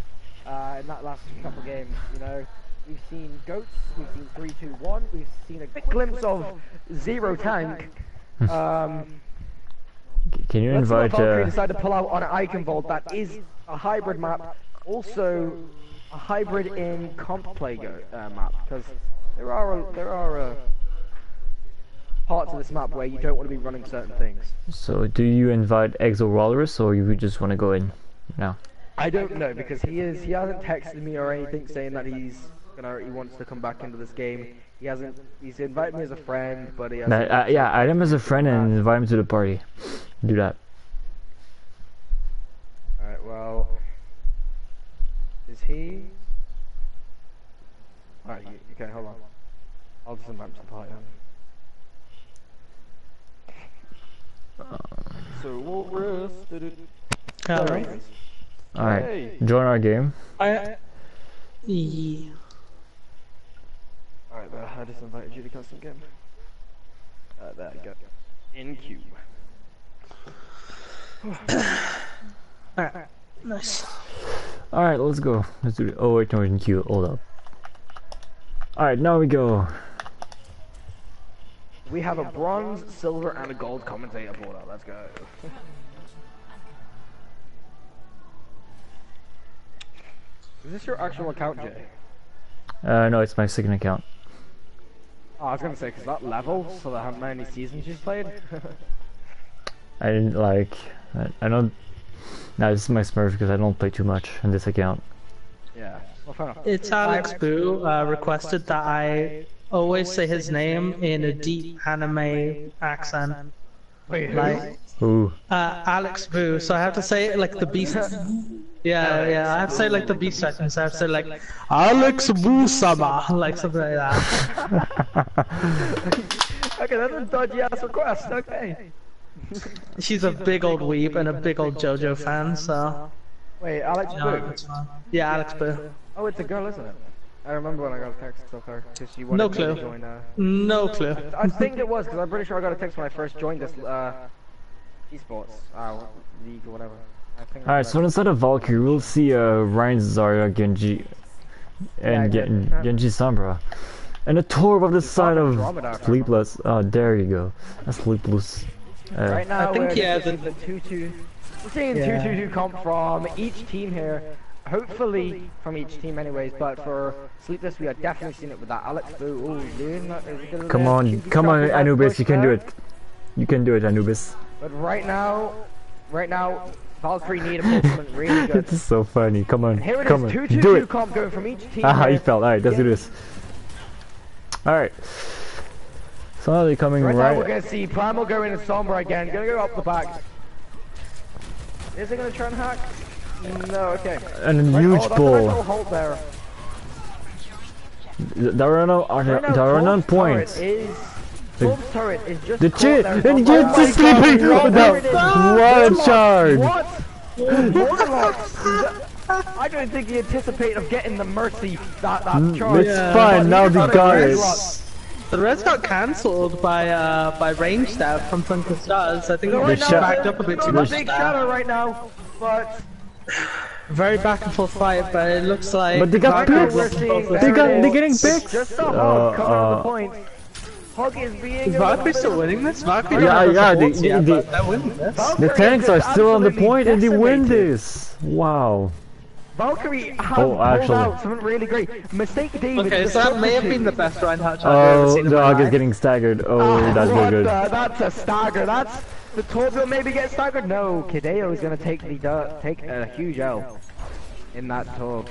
in that last couple games. You know, we've seen goats, we've seen 3-2-1, we've seen a quick glimpse of Zero Tank. Can you invite? Valkyrie decided to pull out on an Icon Vault that is a hybrid map, also a hybrid in comp play map, because there are parts of this map where you don't want to be running certain things. So do you invite Exo Walrus, or you just want to go in now? I don't know, because he hasn't texted me or anything saying that he wants to come back into this game. He's invited me as a friend, but he hasn't. Yeah, add him as a friend and invite him to the party. Do that. Alright, well, is he? Alright, okay, hold on. I'll just invite him to the party then. So Walrus did it. Alright, Hey. join our game. Yeah. Alright, there, I just invited you to custom game. There you go. In queue. Alright, nice. Alright, let's go. Let's do it. Oh wait, no, in queue. Hold up. Alright, now we go. We have a bronze, silver, and a gold commentator board out. Let's go. Is this your actual account, Jay? No, it's my second account. Oh, I was gonna say, because that level, so how many seasons you've played? I didn't like. I don't. No, this is my Smurf because I don't play too much on this account. Yeah. Well, fair enough. It's Alex Boo requested that I always say his name in a deep anime accent. Wait, Like, Ooh. Alex Boo, so I have to say it like the beast. Yeah, I have to say like the beast section, so I have to say like Alex Boo-sama, like something like that. Okay, that's a dodgy ass request, okay. She's a big old weeb and a big old JoJo fan, so. Wait, Alex No, Boo? it's fine. Yeah, Alex Boo. Oh, it's a girl, isn't it? I remember when I got a text of her, because she wanted No me clue. to join No clue. I think it was, because I'm pretty sure I got a text when I first joined this, esports, league or whatever. Alright, so instead of Valkyrie, we'll see Ryan, Zarya, Genji, and Genji Sombra. And a tour of the side of Sleepless. Oh, there you go. That's Sleepless. Right now, I think, we're seeing 2-2-2 comp from each team here. Hopefully from each team anyways, but for Sleepless we are definitely seeing it with that Alex Boo. Ooh, Come on, Anubis, you can do it. You can do it, Anubis. But right now, Valkyrie need a placement really good. It's so funny. Come on, Here it come is, on, 2-2-2 do it. comp going from each team. He fell. Alright, let's do this. Alright. So now they're coming Right right. now we're gonna see Primal go in and Sombra again. Gonna go up the back. Is it gonna try and hack? No, okay. And a huge ball. Hold there. They're on point. Tom's turret is just The caught chit there. and gets to sleeping. What a charge! What? I don't think he anticipated of getting the mercy that charge. It's fine. Now they got it. The rest got cancelled by range stab from Twinkle Stars. I think So they right now, backed up a bit too a much. big shadow right now, but Very back and forth fight, but it looks like. But they got Valkyrie picks. lost both They're of getting them. picks. just a hog coming to the point. Hog is being. Is Valkyrie still winning this? Valkyrie Yeah, don't have yeah, supports yet, but they're winning this. The tanks are still on the point and they win this. Wow. Valkyrie has pulled actually. out something really great. Mistake David. Okay, the so that may have substitute. been the best Reinhardt charge I've ever Oh, seen in the my hog is life. getting staggered. Oh, that's What very good. That's a stagger. That's the Torbil maybe get staggered. No, Kideo is gonna take a huge L in that Torb.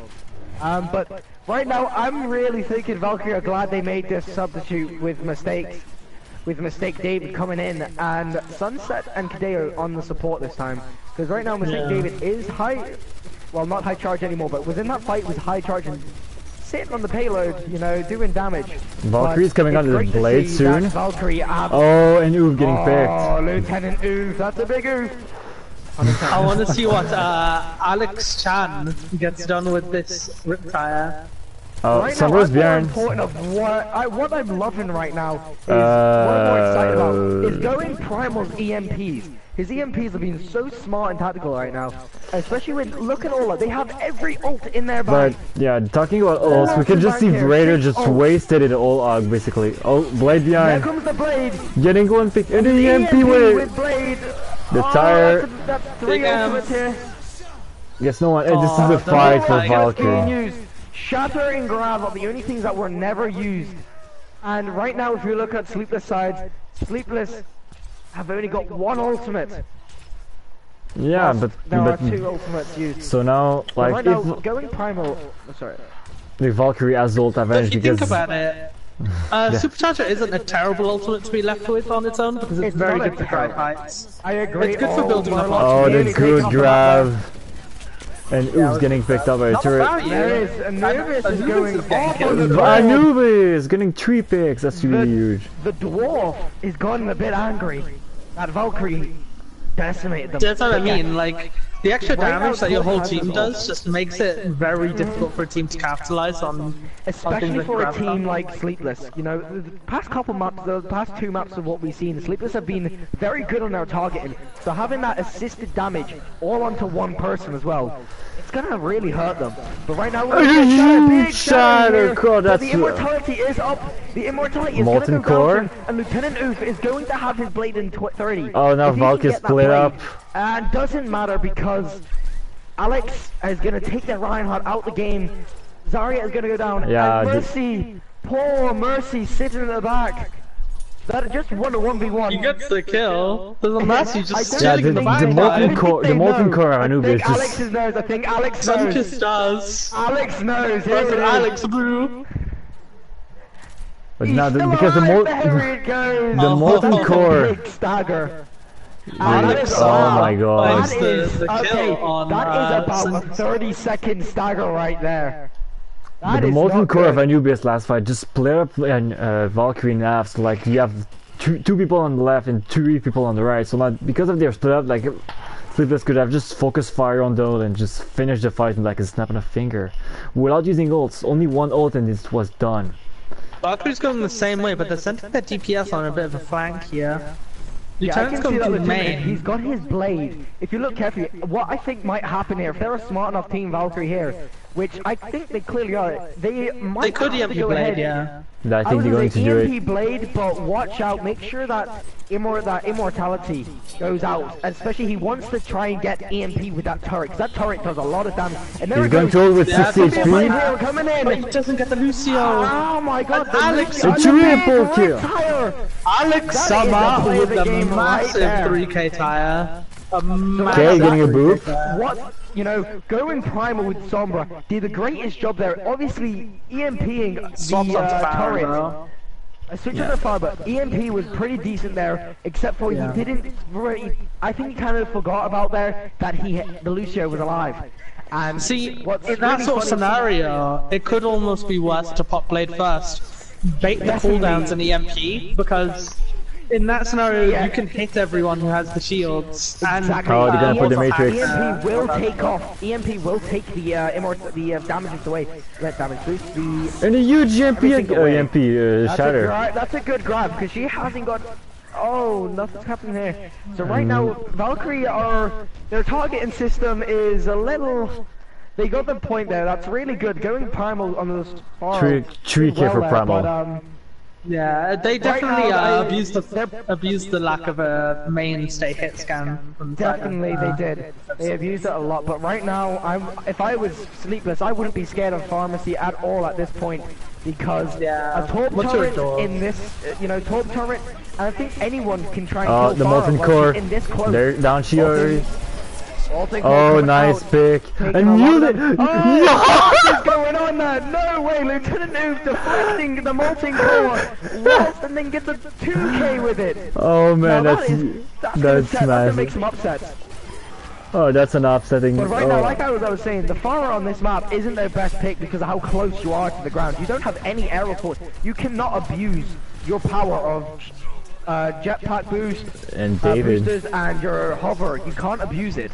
But right now I'm really thinking Valkyrie are glad they made this substitute with mistakes. With Mistake David coming in and Sunset and Kideo on the support this time. Because right now Mistake David is high, well not high charge anymore, but within that fight was high charge and sitting on the payload, you know, doing damage. Valkyrie's coming But onto the it's great to blade see soon. that Valkyrie Oh, and Oof getting picked. Oh, Lieutenant Oof, that's a big Oof. I want to see what Alex Chan gets done with this Riptire. Right Sombra's now, behind. important of what I'm loving right now is what I'm more excited about is going Primal's EMPs. His EMPs have been so smart and tactical right now, especially when look at all they have every ult in their bag. But yeah, talking about ults, we can just see Raider just wasted it all basically. Oh, Blade behind. There comes the Blade. Getting one pick and the EMP with Blade. the tire. That's 3 ultimates here. Guess no one. This is a fight for Valkyrie. Shatter and Grab are the only things that were never used. And right now, if you look at Sleepless sides, Sleepless have only got 1 ultimate. Yeah, but there are 2 ultimates used. So now, like, right now, going Primal. Sorry. The Valkyrie has ult advantage because. Think about it. Supercharger isn't a terrible ultimate to be left with on its own because it's very good for drive heights. I agree. It's good for building up. Oh, the good grab. And Oof's getting picked up by a turret. There is. Anubis is going off on the Anubis getting 3 picks. That's really huge. The dwarf is gotten a bit angry. That Valkyrie decimated them. That's what I mean. Like the extra damage that your whole team does just makes it very difficult for a team to capitalize on. Especially for a team like Sleepless. You know, the past couple maps, the past 2 maps of what we've seen, Sleepless have been very good on their targeting. So having that assisted damage all onto one person as well, it's gonna really hurt them. But right now we're gonna big shatter core. That's the immortality is up. The immortality is Molten gonna go Core. down, and Lieutenant Oof is going to have his blade in 30. Oh, now Valk is split up. And doesn't matter because Alex is gonna take the Reinhardt out the game. Zarya is gonna go down. Yeah, and Mercy, poor Mercy, sitting in the back. That just won a 1v1. He gets the kill. There's a Mercy just yeah, chilling in the back. The molten core of Anubis just. Alex knows. I think Alex knows. Sunkist does. Alex knows. Here That's it an is. Alex Blue. But now because the molten core. Big stagger. Alex, oh my god. That is okay. That is about a 30-second stagger right there. But the molten core of Anubis last fight just split up Valkyrie in half. So like you have two people on the left and 3 people on the right. So now because of their split up, like Sleepless could have just focused fire on those and just finished the fight in like a snap of a finger, without using ults. Only 1 ult and it was done. Valkyrie's going the same way, but they're sending their DPS on a bit of a flank here. Lieutenant's going to the main. He's got his blade. If you look carefully, what I think might happen here, if they're a smart enough team Valkyrie here, which I think they clearly are, they might could EMP go blade, ahead. yeah. I think they're going to do it. EMP blade, but watch out, make sure that immortality goes out. Especially he wants to try and get EMP with that turret, because that turret does a lot of damage. And there He's going to ult with 60 HP. HP. Coming in. But he doesn't get the Lucio. Oh my god, Alex, a triple kill. Alex Summer with the massive 3k tire. Okay, getting a boop. What? You know, going Primal with Sombra did the greatest job there. Obviously, EMPing the turret. I switched to the fire, but EMP was pretty decent there, except for he didn't really. I think he kind of forgot about there that the Lucio was alive. And see, in that really sort of scenario, it could almost be worse to pop blade first, bait the cooldowns and EMP, because in that scenario you can hit everyone who has the shields. Exactly. Oh, they're gonna put the Matrix. EMP will take off. EMP will take the damages away. Let damage boost the. And a huge EMP shatter. That's a good grab because she hasn't got. Oh, nothing's happening here. So right now, Valkyrie their targeting system is a little. They got the point there. That's really good. Going Primal on those far. 3k for Primal. But, yeah, they definitely abused the lack of a mainstay hit scan. Definitely they did. They abused it a lot. But right now, if I was Sleepless, I wouldn't be scared of Pharmacy at all at this point. Because a top turret in this, top turret, and I think anyone can try and kill the molten core. In this close. They're down Shiori. Oh, nice pick. And you what is going on there? No way, Lieutenant Noob deflecting the molten core, and then gets a 2k with it. Oh man, that's nice. That's gonna make some upsets. Oh, that's an upsetting. But right now, like I was saying, the Pharah on this map isn't their best pick because of how close you are to the ground. You don't have any air support. You cannot abuse your power of jetpack boost and David boosters and your hover. You can't abuse it.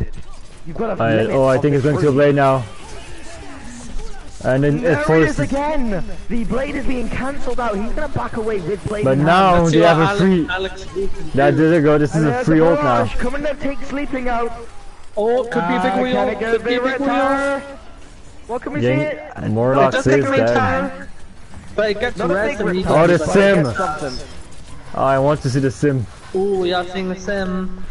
You've got to limit. I think it's going to a blade now. And then There it it is forces. again! The blade is being cancelled out. He's gonna back away with blade But in now hand. Let's they see have what a free. Alex Lee can do. Yeah, there you go. This is And a there's free the ult now. barrage coming to take sleeping out. Oh, could be a big wheel. Can it go Could be a the big wheel. tower? What can we see? Yang Morlock Just saves take a dead. tower, but it gets Not a rest big immediately. Oh, the but it sim. gets something. Oh, I want to see the sim. Ooh, we are seeing the sim.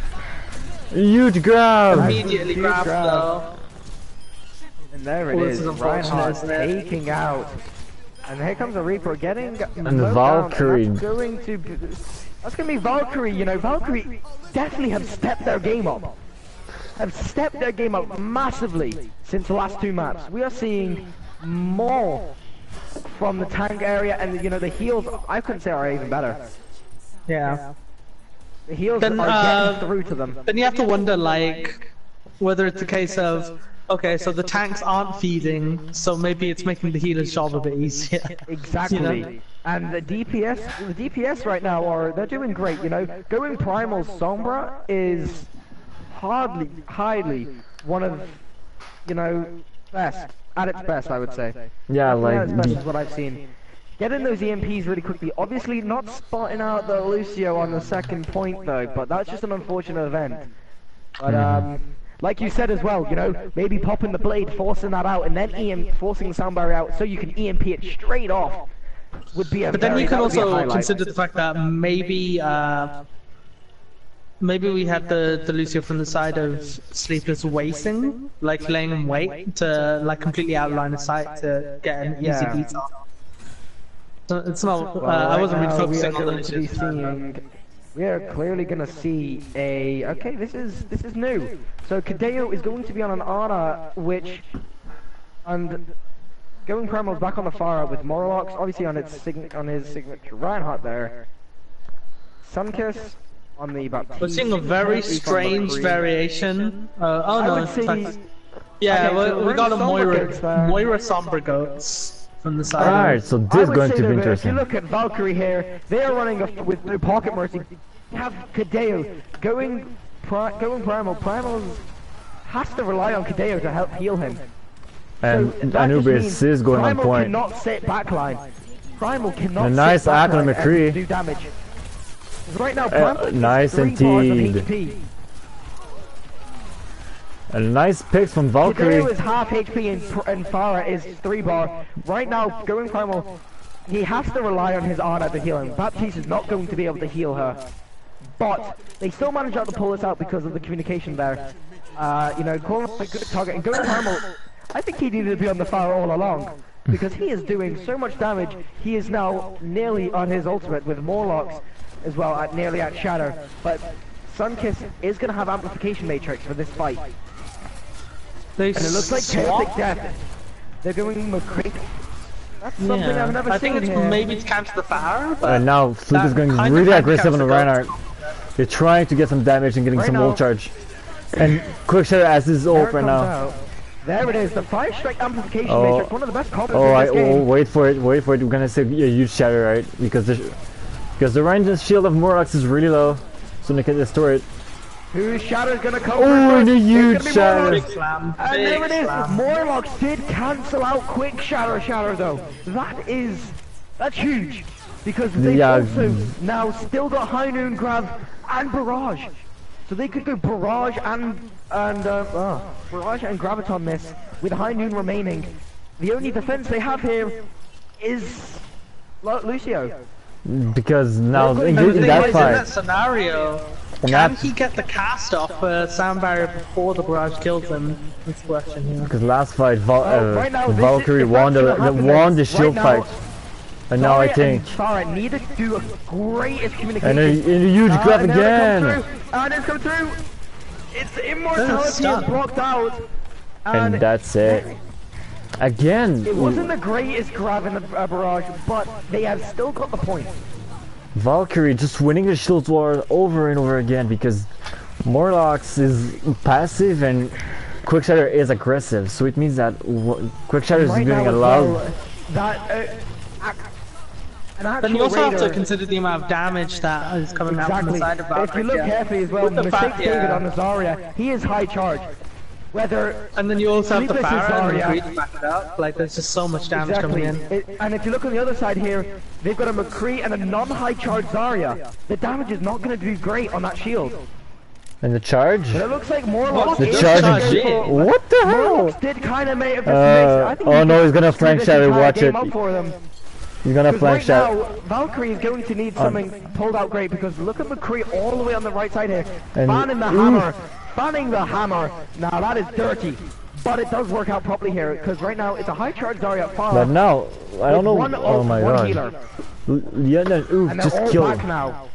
Huge grab. Immediately Huge grabs grab. though. And there it Oh, this is. is unfortunate, Reinhardt isn't it? taking out. And here comes a Reaper getting And the Valkyrie. That's going to be, that's going to be Valkyrie. You know, Valkyrie definitely have stepped their game up. Have stepped their game up massively since the last 2 maps. We are seeing more from the tank area, and you know the heals. I couldn't say are even better. Yeah. The heals Then, are getting through to them. Then you have to wonder, like, whether it's a case of, okay, so the tanks aren't feeding, so maybe it's making the healer's job a bit easier. Exactly. You know? And the DPS right now they're doing great. You know, going primal Sombra is highly one of, you know, best at its best, I would say. Yeah, like At its best is what I've seen. Getting those EMPs really quickly. Obviously, not spotting out the Lucio on the second point though, but that's just an unfortunate event. But like you said as well, you know, maybe popping the blade, forcing that out, and then forcing the sound barrier out so you can EMP it straight off would be a. But then you can that would be a also highlight. consider the fact that maybe maybe we had the Lucio from the side of Sleepless wasting, like laying in wait to like completely outline the sight to get an easy beat off. So it's not. Well, I wasn't really now focusing on the we are going to be Lucio. seeing. We are clearly going to see a. Okay, this is new. So Kadeo is going to be on an Ana, which, and going primal back on the far with Morlocks, obviously on his signature Reinhardt there. Sunkiss on the Baptiste. We're seeing a very strange variation. Oh I no, would in say fact, yeah, okay, so we got a Sombra goats there. Moira Sombra goats from the side. Alright, so I this is would going say to be that if you interesting. look at Valkyrie here, they are running with no pocket mercy. You have Kadeo going primal. Primal has to rely on Kadeo to help heal him. And So that just Anubis means is going on Primal point. cannot sit backline. Primal cannot A nice sit act on backline McCree. and do damage. 'Cause right now, Primal is nice 3 bars of indeed. HP. A nice picks from Valkyrie. Kadeo is half HP and Farah is 3 bar. Right now, going primal, he has to rely on his Ana to heal him. Baptiste is not going to be able to heal her. But they still manage to pull this out because of the communication there. You know, calling a good target and going primal. I think he needed to be on the fire all along. Because he is doing so much damage. He is now nearly on his ultimate with Morlocks as well, nearly at Shatter. But Sunkiss is going to have amplification matrix for this fight. They And it looks like chaotic death. They're going McCree. That's something I've never I seen think it's here. maybe to counter the fire, but And now Fluke is going kind of really handicaps aggressive on the the Reinhardt. They're trying to get some damage and getting Right some now- ult charge. And Quick Shatter as his There ult it right comes now. out. There it is, the 5-strike amplification Oh. matrix, one of the best combos Oh, in this game. wait for it. We're gonna see a huge shatter, right? Because the range and shield of Morlox is really low, so they can destroy it. Whose Shatter's gonna come Oh, through and a first? huge It's gonna be shatter. big Morlocks. slam. And Big there it is, slam. Morlocks did cancel out quick Shatter though. That's huge. Because they've Yeah. also now still got High Noon Grab and Barrage. So they could go Barrage and Graviton this with High Noon remaining. The only defense they have here is Lucio. Because now in And the thing that is, in that fight, scenario, in can that, he get the cast off sound barrier before the barrage kills him? That's the question here. because last fight right now, this Valkyrie is- won if that's gonna happen, won the then shield right now, fight, and now I Farah think and Farah need to do a greatest and communication. a huge grab And there it again. comes through, and it's come through. Its immortality is stun. blocked out. And that's it. Again, It wasn't the greatest grab in the barrage, but they have still got the point. Valkyrie just winning the shield war over and over again because Morlox is passive and Quickshatter is aggressive, so it means that Quickshatter is Right doing now a as lot. well, that an Then you actual also have to raider- consider the amount of damage that is coming out from the Exactly. side of If you Valkyrie. look carefully as well, With the Mistake fact, David yeah. on the Zarya, he is high charge. Whether And then you also have the Sleepless is Pharah and the Zarya. McCree to back it up. Like, there's just so much damage coming in. And if you look on the other side here, they've got a McCree and a non-high charge Zarya. The damage is not going to do great on that shield. And the charge? But it looks like Morlock. The charge is... What the hell? Morlock did kind of make I think oh no, he's gonna flank shadow, watch it. He's gonna flank shadow. Now, Valkyrie is going to need something pulled out great because look at McCree all the way on the right side here. And Banning the hammer. Banning the hammer. Now that is dirty. But it does work out properly here because right now it's a high charge Zarya at far. But now, I don't know. Oh my god. Healer. Yeah, no, ooh, And just they're all kill back him. now.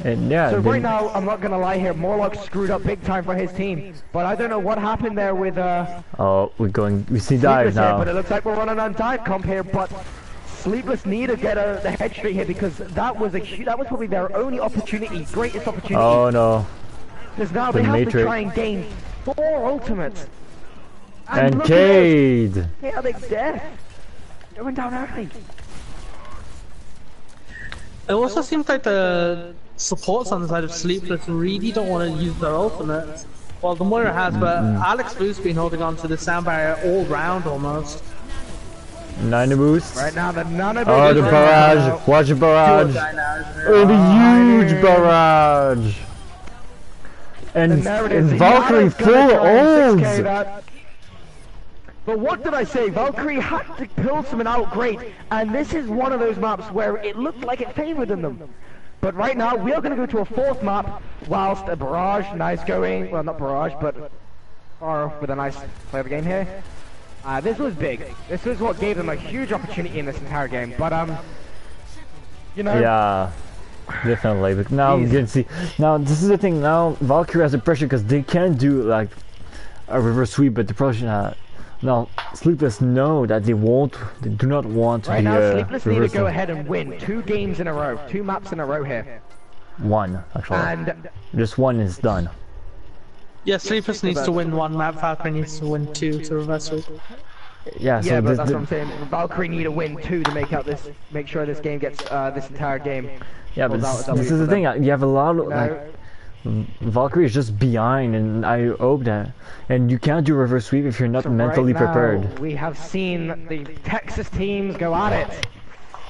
And yeah, So right now, I'm not gonna lie here, Morlock screwed up big time for his team. But I don't know what happened there with oh, we see dive Sleepless here, now. but it looks like we're running on dive comp here, but Sleepless need to get the head straight here because that was probably their only opportunity, greatest opportunity. Oh no. Because now The they have Matrix. to try and gain 4 ultimates. And look at Cade! this. Chaotic death. Going down early. It also seems like the supports on the side of Sleepless really don't want to use their ultimate. Well, the Moira has, but Alex Blue's been holding on to the sound barrier all round almost. Nine boost. Right now the Nana Oh, the barrage! Watch the barrage! Oh, the huge barrage! And Valkyrie full ults! But what did I say? Valkyrie had to pull something out great, and this is one of those maps where it looked like it favored them. But right now, we are going to go to a 4th map, whilst a barrage, nice going, well not barrage, but far off with a nice play of the game here. This was big. This was what gave them a huge opportunity in this entire game, but you know. Yeah, definitely. But now you can see. Now this is the thing. Now Valkyrie has the pressure because they can't do like a reverse sweep, but the pressure. Now Sleepless know that they do not want to right be now, Sleepless need to reversal. go ahead and win 2 games in a row, 2 maps in a row here. One actually. And just one is done. Yeah, Sleepless needs to win 1 map, Valkyrie needs to win 2 to reverse sweep. Yeah, so yeah, but that's what I'm saying. Valkyrie need to win 2 to make sure this game gets this entire game. Yeah, but this is the thing. You have a lot of like. Valkyrie is just behind, and I hope that. And you can't do reverse sweep if you're not mentally right now, prepared. We have seen the Texas teams go at it,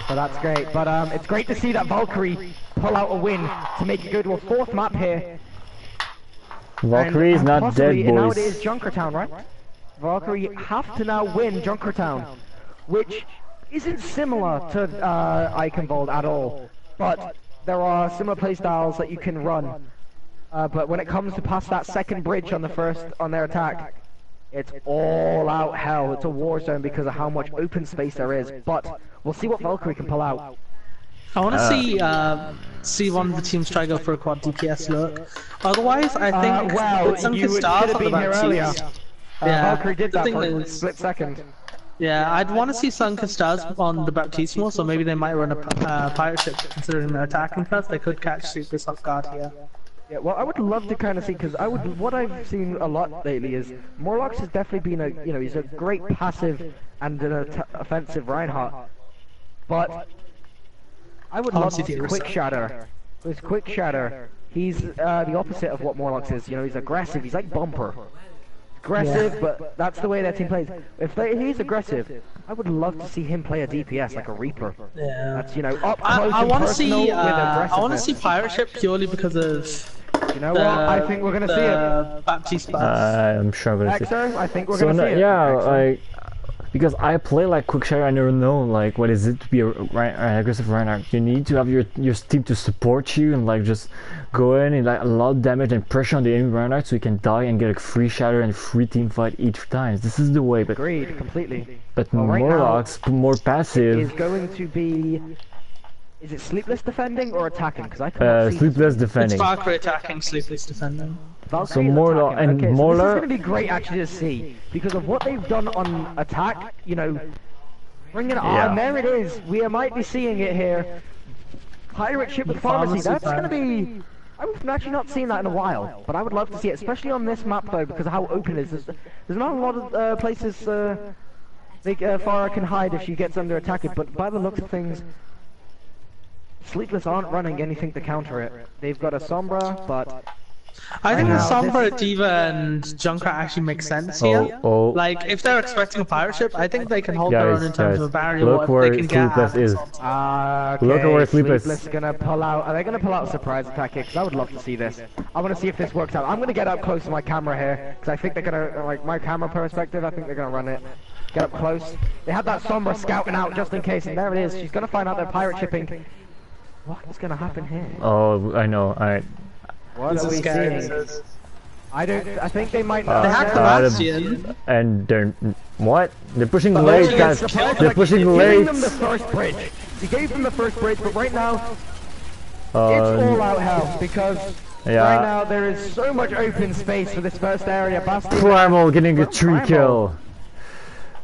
so that's great. But it's great to see that Valkyrie pull out a win to make it go to a 4th map here. Valkyrie is not dead, boys. Now it is Junkertown, right? Valkyrie have to now win Junkertown, which isn't similar to Eichenwald at all, but there are similar playstyles that you can run. But when it comes to pass that second bridge on their attack, it's all out hell. It's a war zone because of how much open space there is. But we'll see what Valkyrie can pull out. I want to see one of the teams try go for a quad DPS look. Otherwise, I think well, it's some you should stars have on the been here earlier. Baptiste. Yeah, Valkyrie did the that thing for a is- split second. Yeah, I'd want to see Sunken Stars on the Baptiste more, so maybe they might run a pirate ship considering they're attacking first. They could catch Sleepless off guard here. Yeah, well, I would love to kind of see, because what I've seen a lot lately is Morlox has definitely been he's a great passive and an offensive Reinhardt, but I would love to see Quick Shatter. With Quick Shatter, he's the opposite of what Morlox is. He's aggressive. He's like Bumper. Aggressive, but that's the way that team plays. If he's aggressive, I would love to see him play a DPS like a Reaper. Yeah. That's up close I and want to personal see with I want to aggressiveness. see pirate ship purely because of You know what? I think we're gonna see it. Baptiste buffs. I'm sure I'm gonna see. Exo, I think we're So gonna see it. yeah, Exo. like because I play like Quickshare, I never know like what is it to be an aggressive Reinhardt. You need to have your team to support you and like just go in and like a lot of damage and pressure on the enemy Reinhardt so you can die and get a free shatter and free team fight each time. This is the way. But Agreed, completely. but Well, right Morlock's more Is passive. going to be. Is it Sleepless defending or attacking? Because I can't see. Sleepless It's defending. Valkyrie attacking, Sleepless defending. Valkyrie So is Morlock attacking. and Okay, so Morlock- this is going to be great actually to see because of what they've done on attack. Bringing it on. There it is. We might be seeing it here. Pirate ship with pharmacy. That's going to be. I've actually not seen that in a while, but I would love to see it, especially on this map though, because of how open it is. There's not a lot of places Farah can hide if she gets under attack. But by the looks of things, Sleepless aren't running anything to counter it. They've got a Sombra, but I think the know, Sombra, D.Va, and Junkrat actually make sense here. Oh, Like, if they're expecting a pirate ship, I think they can hold their own in terms guys, of a barrier. look What where they can get Sleepless at. is. Okay, Look at where Sleepless is gonna pull out. Are they gonna pull out a surprise attack here? Because I would love to see this. I want to see if this works out. I'm gonna get up close to my camera here because I think they're gonna, like, my camera perspective. I think they're gonna run it. Get up close. They had that Sombra scouting out just in case, and there it is. She's gonna find out they're pirate shipping. What's gonna happen here? Oh, I know. Alright. What are we seeing? I think they might. They have the Bastion. And they're what? They're pushing late, guys. They're pushing late. Giving them the first bridge. He gave them the first bridge, but right now it's all out hell because right now there is so much open space for this first area. Bastion. Primal getting a tree kill.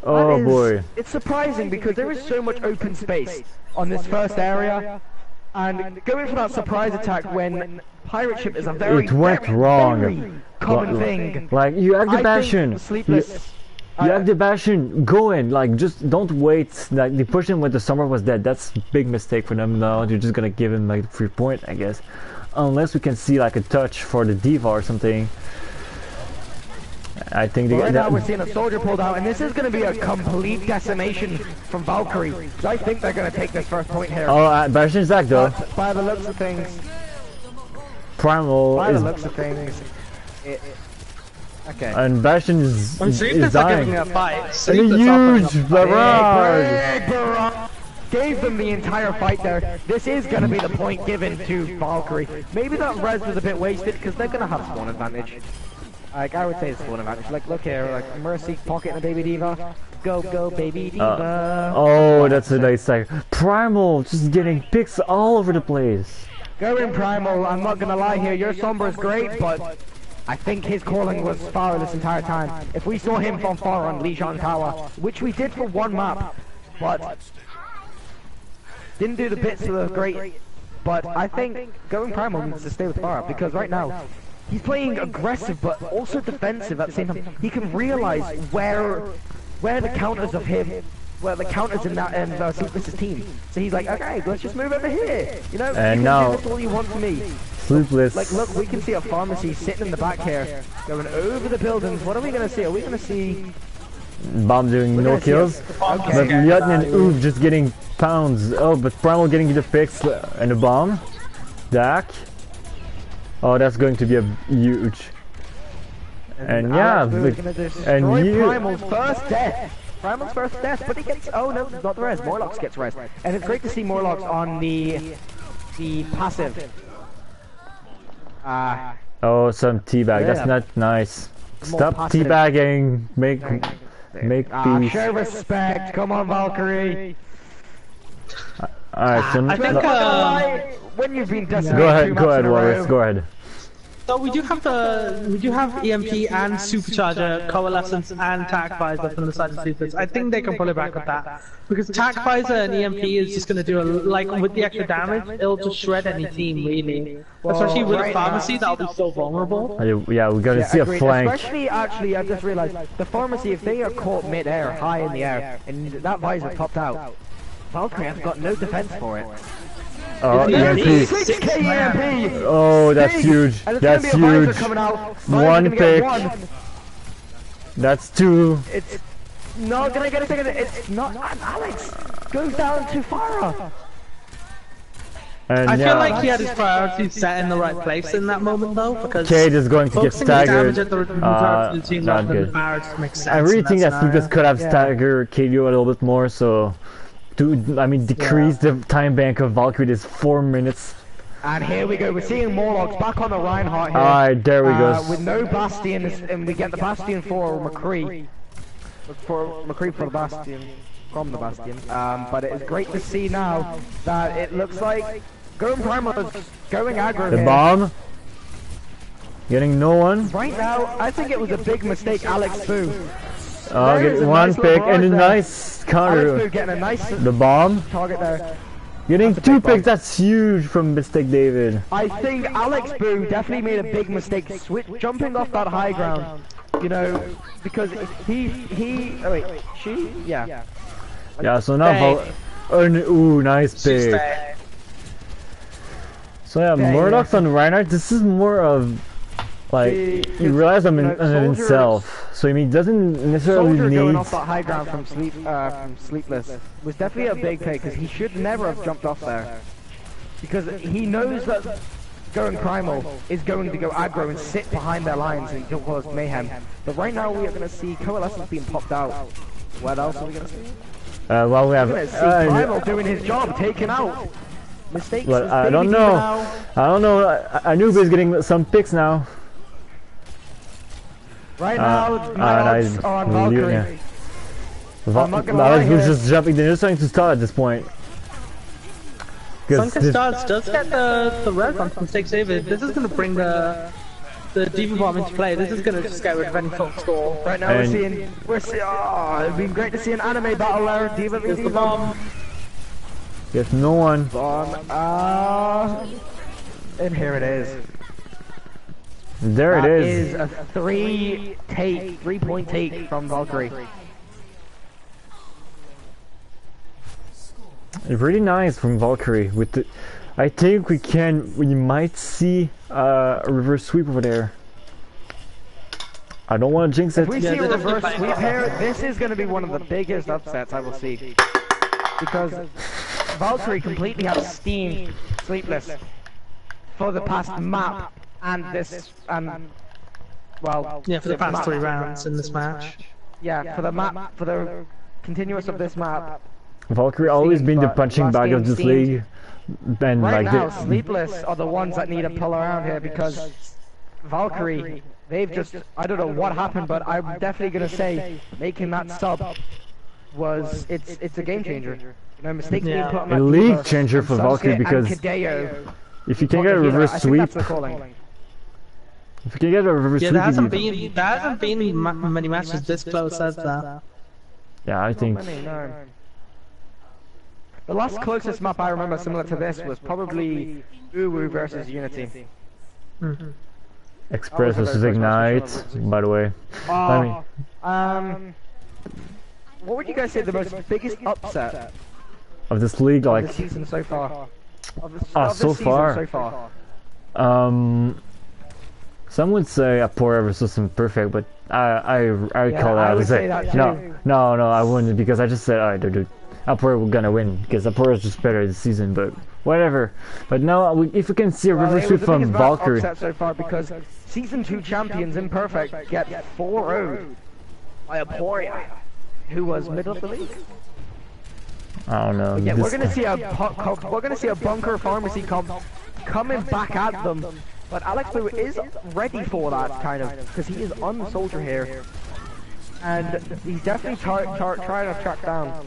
Oh boy. It's surprising because there is so much open space on this first area, and going for that surprise attack when pirate ship is a very, very common thing. Like, you have the Bastion. Sleepless. You have the Bastion. Go in. Like, just don't wait. Like, they pushed him when the summer was dead. That's a big mistake for them now. You're just gonna give him like 3 point, I guess. Unless we can see like a touch for the D.Va or something. I think they right now we're seeing a soldier pulled out, and this is going to be a complete decimation from Valkyrie. So I think they're going to take this first point here. Oh, Bastion's back though. By the looks of things. Primal by is. the looks of things. Okay. And Bastion is dying. Giving a fight. And a huge barrage. Big barrage. Gave them the entire fight there. This is going to be the point given to Valkyrie. Maybe that res was a bit wasted because they're going to have spawn advantage. Like, I would say it's spawn advantage. Like, look here, like, Mercy pocketing a baby D.Va. Go, go, baby D.Va. Oh, that's a nice sight. Primal just getting picks all over the place. Going Primal, I'm not gonna lie here, your Sombra is great, but I think his calling was far this entire time. If we saw him from far on Lijiang Tower, which we did for one map, but didn't do the bits that were great, but I think going Primal needs to stay with Farah, because right now, he's playing aggressive but also defensive at the same time. He can realize where the counters of him, where the counters in that Sleepless's team. So he's like, okay, let's just move over here. You know, and now that's all you want from me. Sleepless. Like, look, we can see a pharmacy sitting in the back here, going over the buildings. What are we gonna see? Are we gonna see Bomb doing no kills? Okay. But Yutton and Oob just getting pounds. Oh, but Primal getting the picks and a bomb. Dak. Oh, that's going to be a huge. And yeah, and you. Primal's first death. Primal's first death, but he gets. Oh no, not the res. Morlocks gets res, and it's great to see Morlocks on the passive. Oh, some teabag. Yeah. That's not nice. Stop teabagging. Make peace. Show respect. Come on, Valkyrie. Alright, so I think when you've been decimated go ahead, Wallace. Go ahead. So we do have EMP and Supercharger, Coalescence and Tac Visor from the side of Sleepless. I think they can pull it back with that. Because Tac Visor and EMP is just going to do, like, with the extra damage, it'll just shred any team, really. Especially with a pharmacy, that'll be so vulnerable. Yeah, we're going to see a flank. Especially, actually, I just realized, the pharmacy, if they are caught mid-air, high in the air, and that visor popped out, Valkyrie has got no defense for it. Oh, EMP. 6k EMP! Oh, that's huge. That's huge. One pick. That's two. It's not gonna get a second. It's not. Alex goes down to Farah. And I feel like he had his priorities set in the right place in that moment, though, because Cade is going to get staggered. Not good. I really think that Sleepless could have staggered KD a little bit more, so to decrease the time bank of Valkyrie is 4 minutes. And here we go. We're seeing Morlocks back on the Reinhardt here. Alright, there we go. With no Bastion, and we get the Bastion for McCree. For the Bastion. From the Bastion. But it is great to see now that it looks like Going Primal is going aggro The here. bomb. Getting no one. Right now, I think it was a big mistake, Alex Boo. Get one nice pick and a there. nice counter. Alex Boo getting a nice The bomb. target there. Getting That's a 2 big bomb. picks, that's huge from Mistake David. I think Alex Boo definitely made a big mistake jumping off that high ground. You know, because oh wait, she? Yeah. Yeah, so now ooh, nice pick. So yeah, Murdoch's on Reinhardt. This is more of Like, he relies on himself, so he doesn't necessarily Soldier need... going off that high ground from Sleepless was definitely a big play, because he should never have jumped off there. Because he knows that going Primal is going to go aggro and sit behind their lines and cause mayhem. But right now we are going to see Coalescence being popped out. What else are we going to see? Well, we have... We're going to see Primal doing his job, taken out. Mistakes. Well, I don't know. I don't know. Anuba's getting some picks now. Right now, my odds are on Valkyrie. Alex was just jumping. They're just trying to start at this point. Sunken Stars does get the red one from Stakes David. This is going to bring the Diva Bomb into play. This is going to just get rid of any false score. Right now we're seeing, oh, it'd be great to see an anime battle there. Diva vs the Bomb. Yes, no one. Bomb, and here it is. There it is. That is a 3-point take from Valkyrie. Really nice from Valkyrie. With the, I think we might see a reverse sweep over there. I don't want to jinx it. If we see a reverse sweep here, this is going to be one of the biggest upsets I will see. Because Valkyrie completely has steamed Sleepless for the past map and this, well... Yeah, for the past 3 rounds in this match. Yeah, for the map, for the continuous of this map. Valkyrie always been the punching bag of this league. And right like now, Sleepless are the ones that need to pull around here because Valkyrie, they've just, I don't know what happened, but I'm definitely going to say making that sub was, it's a game changer. You know, mistakes being put on that a league changer for Valkyrie because if you can get a reverse sweep, if you can get a reverse sweep, there hasn't been many matches this close as that. Yeah, I think. The last closest map I remember similar to this was probably Uwu versus Unity. Express versus Ignite, by the way. What would you guys say the biggest upset of this league, like of the season so far? So far. Some would say Apora versus Imperfect, but I call that. I would say no, I wouldn't, because I just said, alright, dude, Apora we're gonna win because Apora is just better this season, but whatever. But no, if we can see a reverse sweep from Valkyrie. Upset so far because season 2 champions Imperfect get 4-0 by Apora, who was middle of the league. I don't know. Yeah, we're gonna see a bunker pharmacy comp coming back at them, but Alex Blue is ready for that kind of, because he is on the soldier here, and he's definitely trying to track down.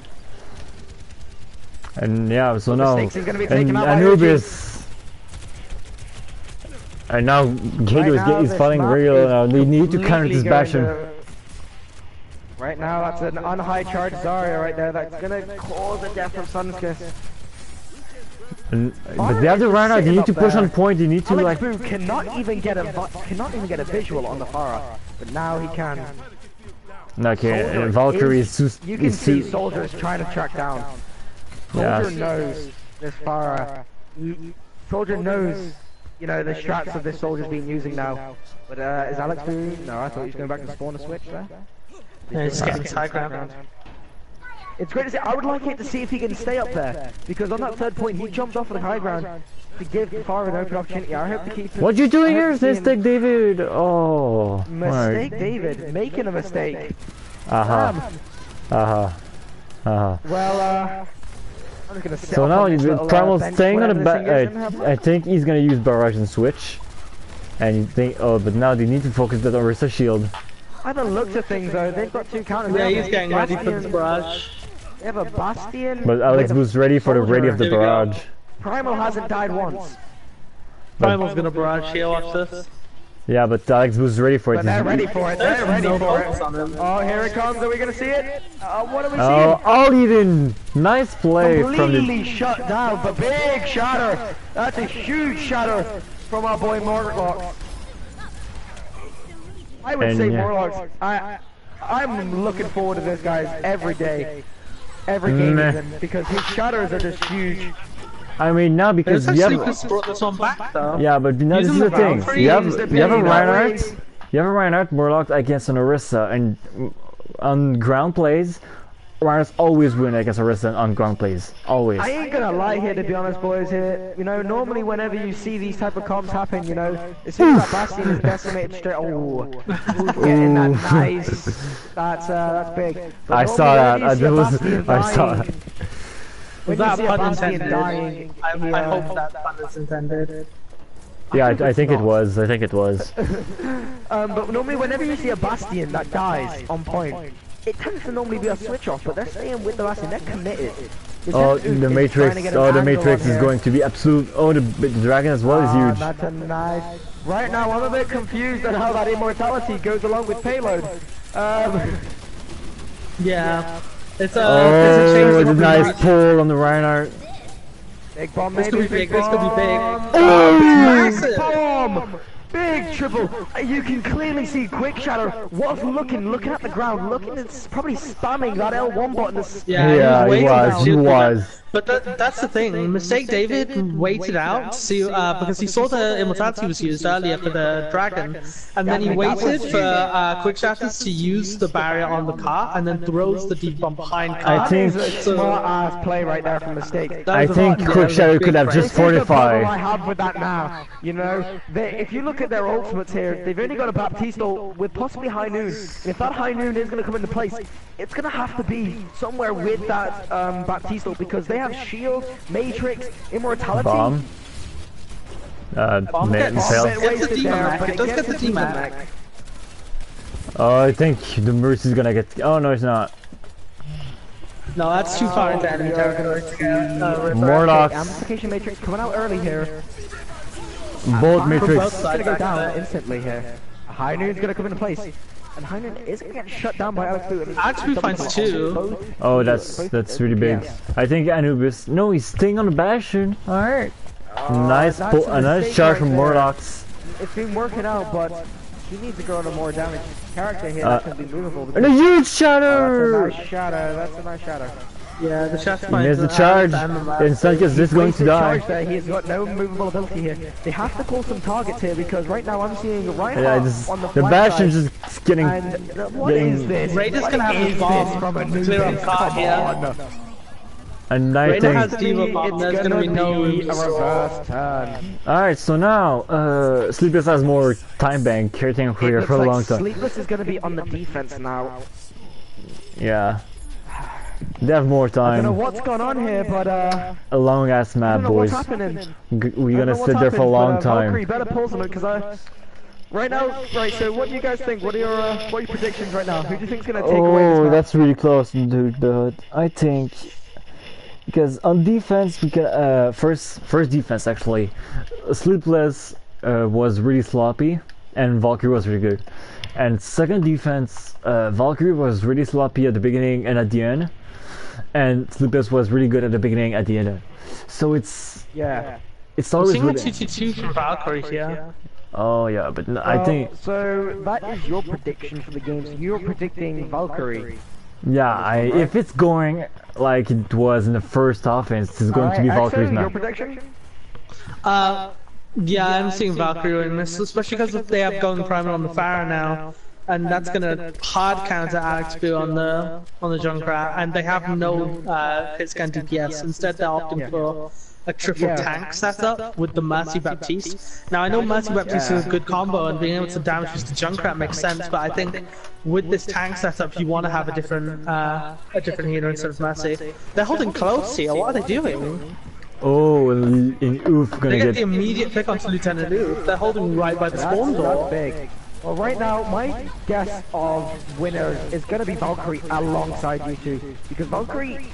And yeah, so now Anubis, and now Gato is falling real. Now they need to counter this Bastion. Right now, that's an unhigh charge Zarya right there. That's gonna cause the death of Sunskiss. But they have to run out. They need to push on point. They need to Alex Boo cannot even get a visual on the Pharah, but now he can. Okay, Valkyrie is too. You can see soldiers trying to track down. Soldier knows this Pharah. Soldier knows, you know, the strats of this soldier's been using now. But is Alex Boo? No, I thought he was going back to spawn a switch there. Yeah, he's getting high ground. It's great to see. I would like it to see if he can stay up there, because on that 3rd point he jumped off of the high ground to give Farah an open opportunity. I hope to keep him. What you doing here, Mistake David? Oh, Mistake David, making a mistake. Well, I'm just gonna sit so now Primal's bench, staying on the back. I think he's gonna use Barrage and switch. And you think, oh, but now they need to focus that on Orisa shield. I haven't looked at things though. They've got 2 counters. Yeah, he's getting ready for the barrage. They have a Bastion. But Alex Boo's ready for the ready of the barrage. Primal hasn't died once. Primal's gonna barrage here, watch this. Yeah, but Alex Boo's ready for it. But they're ready for it. They're ready for it. Oh, here it comes. Are we gonna see it? What are we seeing? Oh, all Eden. Nice play from the. Completely shut down, but big shatter. That's a huge shatter from our boy Morlock. I would say Morlocks. I'm looking forward to this, guys, every day, every game even, because his shatters are just huge. I mean, now because you Sleepless have... brought this one back, though. Yeah, but now this is the thing. You have a Reinhardt. You have a Reinhardt Murloc against an Orisa, and on ground plays, Reinhardt's always win against Orisa on ground plays. Always. I ain't gonna lie here, to be honest, boys. Here, you know, normally whenever you see these type of comps happen, you know, as soon as that Bastion is decimated straight, getting that nice. That's big. I saw that. I saw that. Was that pun intended? I hope that pun is intended. Yeah, I think it was. I think it was. But normally whenever you see a Bastion that dies on point, it tends to normally be a switch off, but they're staying with the Bastion, they're committed. Oh, the Matrix, the Matrix is going to be absolute. Oh, the Dragon as well is huge. That's a nice. Right now, I'm a bit confused on how that immortality goes along with payload. Yeah. It's a, oh, the nice pull on the Reinhardt. Big bomb, this could be big, this could be big. Oh, massive! Bomb! Big triple. You can clearly see Quick Shadow was looking at the ground, it's probably spamming that L1 button. Yeah, he was. But that's the thing. Mistake David waited out to see, because he saw the immortality was used earlier for the dragon, and then he waited for Quick Shatters to use the barrier on the cart, and then throws the deep bomb behind cart. I think smart ass play right there from Mistake. I think Quick Shadow could have just fortified. I have with that now, you know, if you look at their ultimates here, they've only got a Baptisto with possibly High Noon. And if that High Noon is going to come into place, it's going to have to be somewhere with that Baptisto, because they have shield, matrix, immortality. Bomb. Bomb gets the D-Mac. It does get the D-Mac. Oh, I think the Mercy's gonna get. Oh no, it's not. No, that's too far into enemy territory. Morlock. Amplification matrix coming out early here. Both Matrix. It's gonna go down instantly here. High Noon's gonna come into place. And High Noon is gonna get shut down by Alex Boot. Alex Boot finds two. Oh, that's really big. I think Anubis. No, he's staying on the Bastion. Alright. Nice pull, a nice charge from Morlocks. It's been working out, but he needs to go on a more damaged character here that can be movable. And a huge shatter! That's a nice shatter. That's a nice shatter. Yeah, the shatter finds the charge. And Sunkus is going to die. He's got no movable ability here. They have to call some targets here, because right now I'm seeing Reinhardt on the Bastion's just getting. What is this? Raider's gonna have a bomb from a clear up card here. And I Raider think has Diva bomb, there's gonna be no reverse turn. Alright, so now Sleepless has more time bank carrying here for a long time. Sleepless is gonna be on the defense now. Yeah. They have more time. I don't know what's going on here, but a long ass map, boys. What's happening. We're gonna sit there for a long time. Valkyrie, better pull something, because right now, so what do you guys think? What are your predictions right now? Who do you think's gonna take away this map? Oh, that's really close, dude. But I think because on defense we can first defense actually, Sleepless was really sloppy and Valkyrie was really good. And second defense, Valkyrie was really sloppy at the beginning and at the end. And Sleepless was really good at the beginning at the end. So it's always seeing the 2-2-2 from Valkyrie here. Oh yeah, but I think so. That is your prediction for the game. So you're predicting Valkyrie. Yeah, if it's going like it was in the first offense, it's going to be Valkyrie's map. Your prediction? Yeah, I'm seeing Valkyrie in this, especially because they have going primal on the Pharah now. And that's gonna hard counter Alex Boo on the Junkrat, and they have no hit scan DPS. Instead, they're opting for a triple tank setup with the Mercy Baptiste. Now I know Mercy Baptiste is a good combo, and being able to damage just the Junkrat makes sense. But I think with this tank setup, you want to have a different healer instead of Mercy. They're holding close here. What are they doing? Oh, in Oof gonna get the immediate pick onto Lieutenant Oof. They're holding right by the spawn door. That's big. Well, right now, my guess of winners is going to be Valkyrie alongside you two. Because Valkyrie...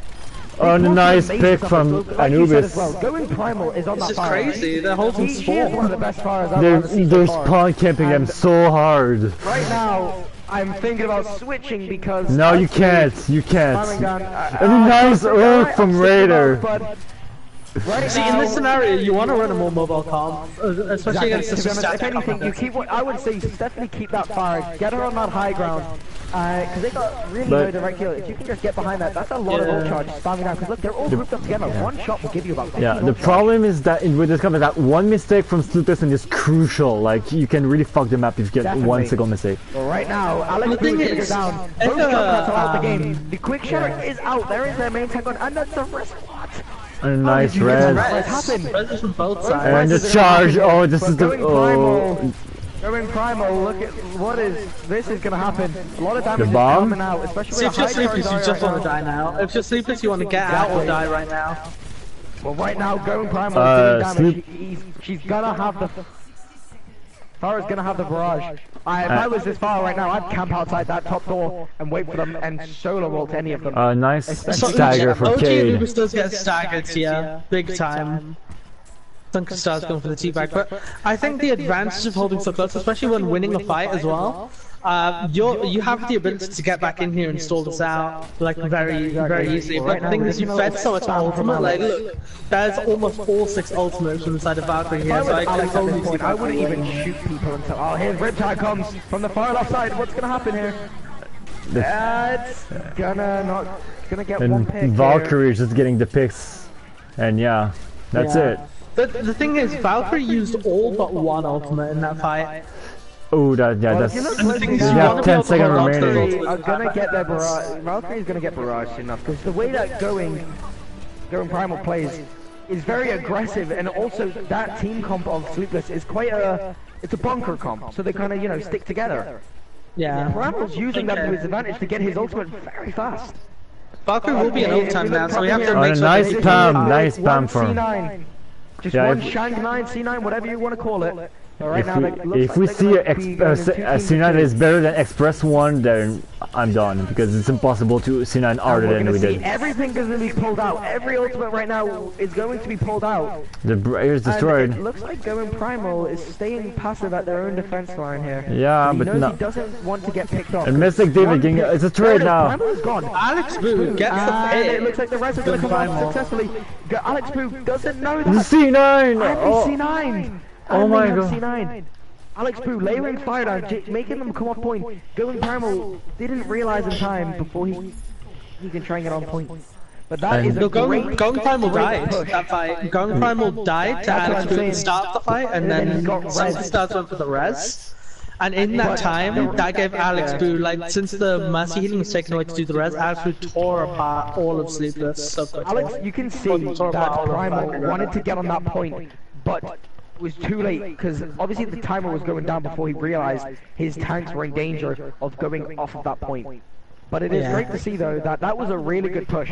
Oh, nice pick from Anubis. Well. Going primal is on that This is crazy, they're holding spawn. She is one of the best fires I've ever seen. They're spawn camping them so hard. Right now, I'm thinking about switching because... No, you can't. You can't. And a nice ult from Raider. Right See, in this scenario, you want to run a more mobile comp, especially against the If anything, you keep. I would say definitely keep that fire. Get her on that high ground. Because they got really low direct heal. If you can just get behind that, that's a lot of ult charge spamming down. Because look, they're all grouped up together. One shot will give you about 15 Yeah, the problem is that with this cover, that one mistake from Sleepless is crucial. Like, you can really fuck the map if you get one single mistake. Well, right now, Alex Boo is going to go down. Both Junkrat's are out the game. The quick shot is out. There is their main tank on, and that's the rest. What? A nice res. Res from both sides. And the charge. Oh, this is the. Oh. Going primal, look at what this is gonna happen. A lot of damage The bomb? is coming out, especially See, if you're with Sleepless, you just want to die now. If you're Sleepless, you want to get out or die right now. Well, right now, going primal is doing damage. She's gonna have the... Farah's gonna have the barrage. If I was this far right now, I'd camp outside that top door and wait for them and solo ult any of them. Nice stagger for OG Cade. Anubis does get staggered here, big time. Star's going for the teabag, but I think the advantage of holding so close, especially when winning a fight as well, you have the ability to get back in here and stall this out like very easily. But the thing is, you fed so much ultimate. Like, look, there's almost all 6 ultimates from the side of Valkyrie here. So I wouldn't even shoot people until. Oh, here's Riptide comes from the far left side. What's gonna happen here? It's gonna get one pick. Valkyrie is just getting the picks, and yeah, that's it. But the thing is, Valkyrie used all but one ultimate in that fight. Oh, that's. You have 10 seconds remaining. Are gonna get their barrage. Valkyrie's gonna get barraged enough because the way that going primal plays is very aggressive, and also that team comp of Sleepless is quite it's a bunker comp, so they kind of stick together. Yeah. Primal's using that to his advantage to get his ultimate very fast. Valkyrie will be an ult time now, so we have to make sure. Nice spam for him. Just one Shank 9, C9, whatever you want to call it. Right If we see a C9 that is better than Express 1, then I'm done, because it's impossible to C9 harder than we did. Everything is going to be pulled out. Every ultimate right now is going to be pulled out. The Brayer is destroyed. It looks like Going Primal is staying passive at their own defense line here. Yeah, but no. He doesn't want to get picked off. And Mystic David getting it's a trade now. Primal is gone. Alex Boo gets the hit. It looks like the rest are going to come out successfully. Alex Boo doesn't know that. C9! C9! Oh my god. C9. Alex Boo layering fire down, making them come off point. Going Primal didn't realize in time before he can try and get on point. But that is a great Going Primal died that fight. Going Primal died to Alex Boo to start the fight, and then Stars went for the res. And in that time, that gave Alex Boo, like, since the Mercy healing was taken away to do the res, Alex Boo tore apart all of Sleepless so quickly. Alex, you can see that Primal wanted to get on that point, but was too late, because obviously the timer was going down before he realized his tanks were in danger of going off of that point. But it is great to see, though, that was a really good push.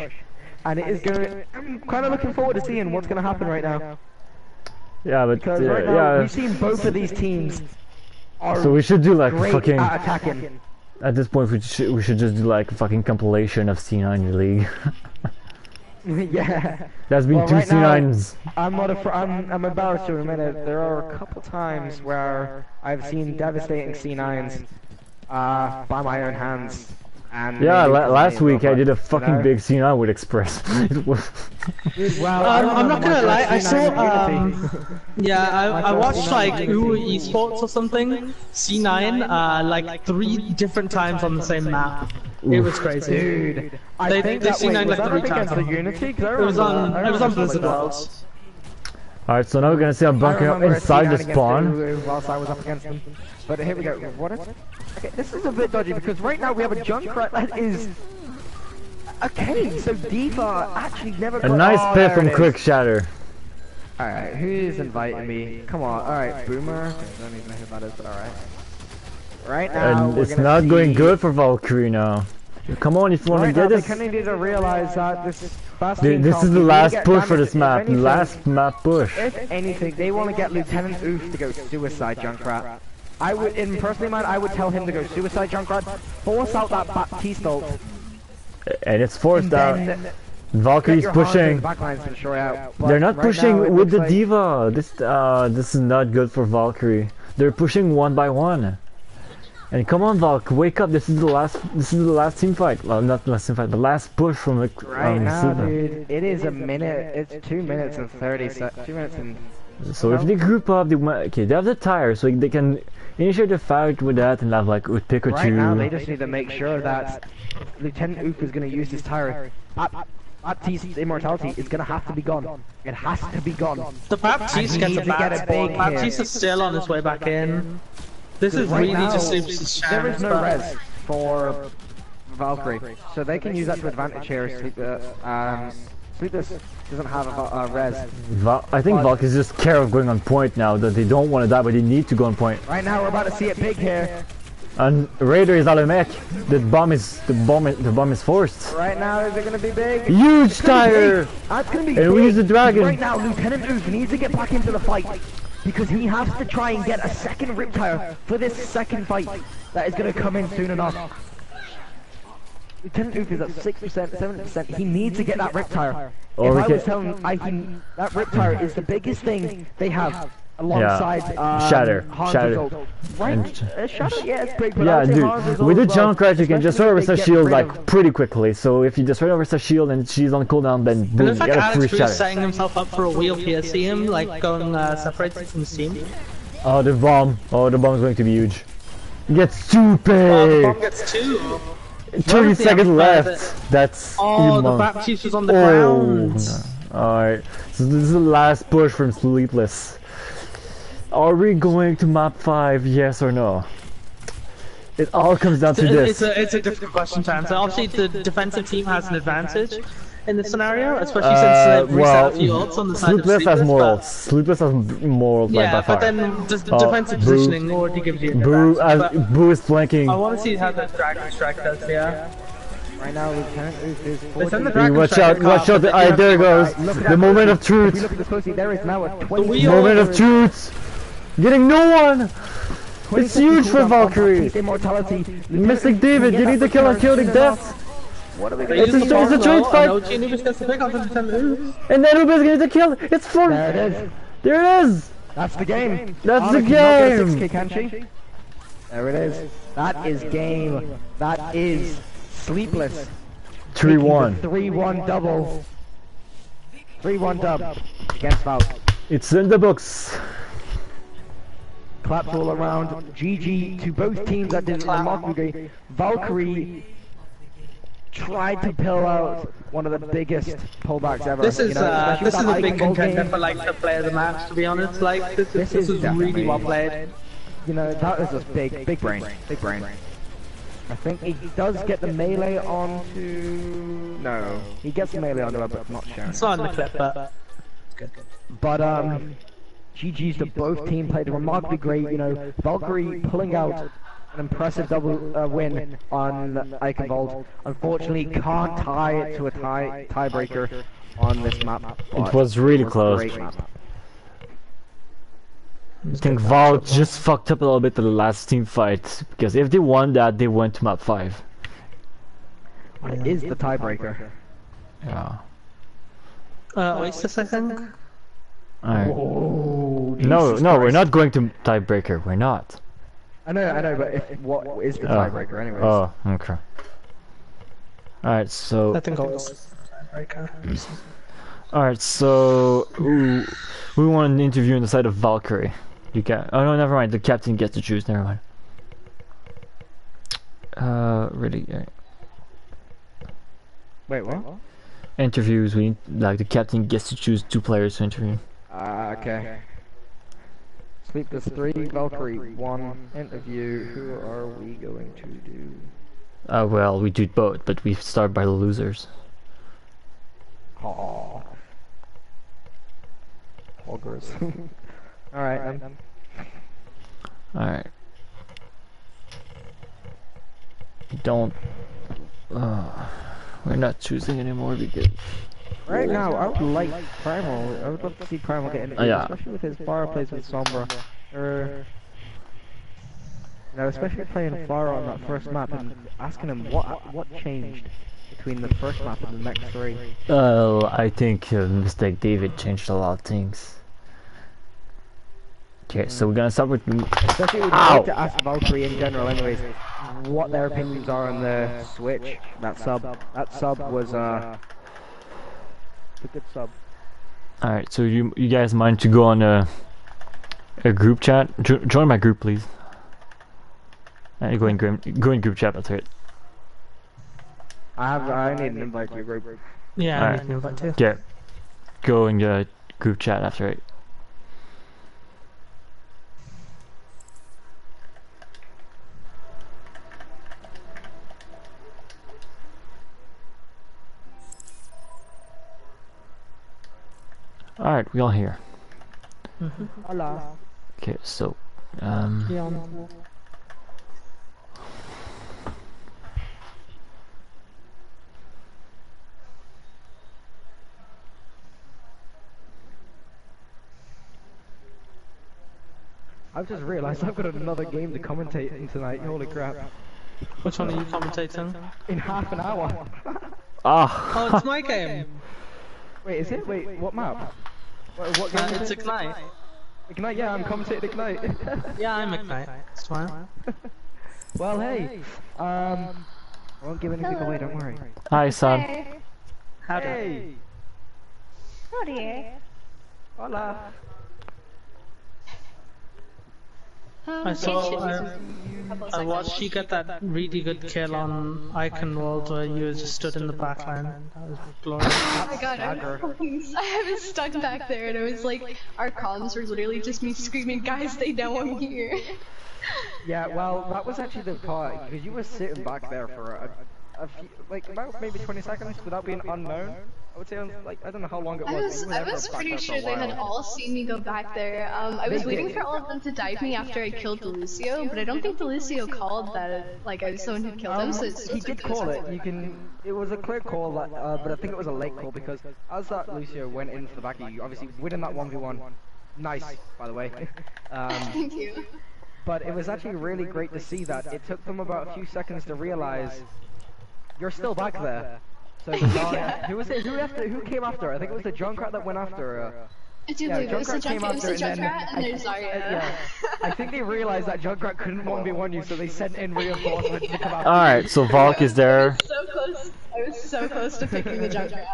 And it is going. I'm kind of looking forward to seeing what's going to happen right now. Yeah, but because right now we've seen both of these teams. So we should do like fucking. Attacking. At this point, we should just do like a fucking compilation of C9 League. Yeah. There's been two C9s. I'm embarrassed to admit it. There are a couple times where I've seen devastating C9s by my own hands. And yeah, last week I did a fucking big C9 with Express. Well, I'm not gonna lie, I saw, I watched like Esports or something, C9, like 3 different times on the same map. It was crazy. Dude, they C9 like 3 times. It was on Blizzard Worlds. Alright, so now we're gonna see I'm bunking up inside the spawn. Whilst I was up against them. But here we go. What is it? Okay, this is a bit dodgy because right now we have a Junkrat that is okay. So Diva actually never got a nice pick from Quick Shatter. Alright, who's inviting me? Come on. Alright, Boomer. I don't even know who that is, but alright. Right now, and it's not going good for Valkyrie now. Come on, if you want to get this. They kind of need to realize that this is the last push for this map. Last map push. If anything, they want to get Lieutenant Oof to go suicide Junkrat. I would, in personally mind, I would tell him to go suicide Junkrat, force out that Baptiste ult. And it's forced out. Valkyrie's pushing. They're not pushing with the Diva. This is not good for Valkyrie. They're pushing one by one. And come on, Valk, wake up! This is the last team fight. Well, not the last team fight, the last push from the. Right now, dude, it is a minute. It's 2 minutes and 30 seconds. 2 minutes and So if they group up, okay, they have the tire, so they can initiate the fight with that and have like a pick or two. Right now, they just need to make sure that Lieutenant Oof is going to use his tire. Baptiste's immortality is going to have to be gone. It has to be gone. The Baptiste gets a bad spawn. Baptiste is still on his way back in. This is really just Sleepless' chance. There is no res for Valkyrie, so they can use that to advantage here. Sleepless doesn't have a res. I think Valk is just scared of going on point now, that they don't want to die, but they need to go on point. Right now, we're about to see it big here. And Raider is out of mech. The bomb is forced. Right now, is it going to be big? Huge tire! That's going to be and big. we use the dragon. Right now, Lieutenant Oof needs to get back into the fight, because he has to try and get a second rip tire for this second fight that is going to come in soon enough. Lieutenant Oof is at 6%, 7%. He needs to get that rip tire. If I was telling him, that rip tire is the biggest thing they have alongside Shatter. Right? Shatter, yeah, it's big. But yeah, dude. With the Junkrat, you can destroy Orisa shield like pretty quickly. So if you destroy Orisa shield and she's on cooldown, then boom, you like get a free Alex Shatter. setting himself up for a wheel here. See him like going separated from his team. Oh, the bomb. Oh, the bomb is going to be huge. It gets too big. The bomb gets 2. 30 seconds left. That's the Baptiste was on the ground. Alright, so this is the last push from Sleepless. Are we going to map 5, yes or no? It all comes down to this. It's a difficult question to answer. Obviously, the defensive team has an advantage in this scenario, especially since they've reset a few ults on the side of Sleepless. Has more ults. Sleepless has more ults by far. But then the defensive positioning already gives you an advantage. Boo is flanking. I want to see how the Dragon Strike does, yeah. Right now, Lieutenant Oof is watch out, there it goes. The moment of truth. If you look at this closely, there is now a 20 moment of truth. Getting no one. It's huge for Valkyrie. Mystic David, you need to kill on Chaotic Death. What are we gonna do? It's a joint fight. And then Uber's going to kill. It's for. There it is. There it is. That's the game. That's the game. 6K, can she? There it is. That is game. That is Sleepless. 3-1. 3-1 double. 3-1 dub against Valk. It's in the books. Claps all around. GG to both teams that did remarkably. Valkyrie tried to pull out one of the biggest pullbacks ever. This is a big contender for like the player of the match, to be honest. Like this is really well played. You know, that was just big brain. I think he does get the melee onto. No, he gets the melee onto her, but not sure. It's not in the clip, but it's good. But GG's to both teams played remarkably great. You know, Valkyrie pulling out an impressive double win on Eichenwald. Unfortunately, can't tie it to a tiebreaker on this map. It was really close. I think Valk just fucked up a little bit to the last team fight, because if they won that, they went to map 5. It is the tiebreaker. Yeah. Oasis, I think. Alright. Oh, no, we're not going to tiebreaker. We're not. I know, but what is the tiebreaker anyways? Oh, okay. Alright, so. I think Oasis tiebreaker. Alright, so we want an interview on the side of Valkyrie. You can. Oh no, never mind. The captain gets to choose. Never mind. Really. Wait, what? Interviews. We like the captain gets to choose 2 players to interview. Okay. Sleepless 3, Valkyrie 1, interview. Who are we going to do? Well, we do both, but we start by the losers. Aww. Hoggers. Alright, Alright. Don't. We're not choosing anymore because. Right now, I would like Primal. I would love to see Primal get in, especially with his fireplace with Sombra. Especially playing Fire on that first map and asking him what changed between the first map and the next 3. I think Mistake David changed a lot of things. Okay, so we're gonna start with. Especially we'd like to ask Valkyrie in general, anyways, what their opinions are on the Switch. That sub was a good sub. Alright, so you guys mind to go on a group chat? Join my group, please. Go in group chat, that's it. I need an invite to your group. Yeah, I need an invite too. Yeah. Go in the group chat after it. Alright, we all here. Hola. Okay, so I've just realised I've got another game to commentate in tonight. Holy crap! Which one are you commentating? In half an hour. ah. Oh, it's my game. Wait, is it? Wait, what map? What game is It's it? Ignite. Ignite, yeah, I'm commentating Ignite. Yeah, I'm Ignite. It's fine. Well, hey, I won't give anything away, don't worry. Hi, son. Hey. Howdy. Hey! Howdy. Hola! I saw. I watched you get that really good kill on Icon World where you just stood in the back line. That was glorious. Oh my god, I was stuck back there and it was like, our comms were literally just me screaming, guys, they know I'm here. Yeah, well, that was actually the part, because you were sitting back there for a few, like, about maybe 20 seconds without being unknown. I would say, like, I don't know how long it was. I was pretty sure they had all seen me go back there. I was waiting for all of them to dive me after I killed Delucio, but I don't think Delucio called that, like, I was someone who killed him, so it's He did call it, it was a clear call, that, but I think it was a late call, because as that Lucio went in for the back of you, obviously winning that 1v1, nice, by the way. Thank you. But it was actually really great to see that. It took them about a few seconds to realize you're still back there. So Yeah. who was it? Who came after? I think it was the Junkrat that went after. I do believe it was the Junkrat and there's Zarya. Yeah. I think they realized that Junkrat couldn't 1v1 you, so they sent in reinforcements to come after. Alright, so Valk is there. So close. I was so close to picking the Junkrat.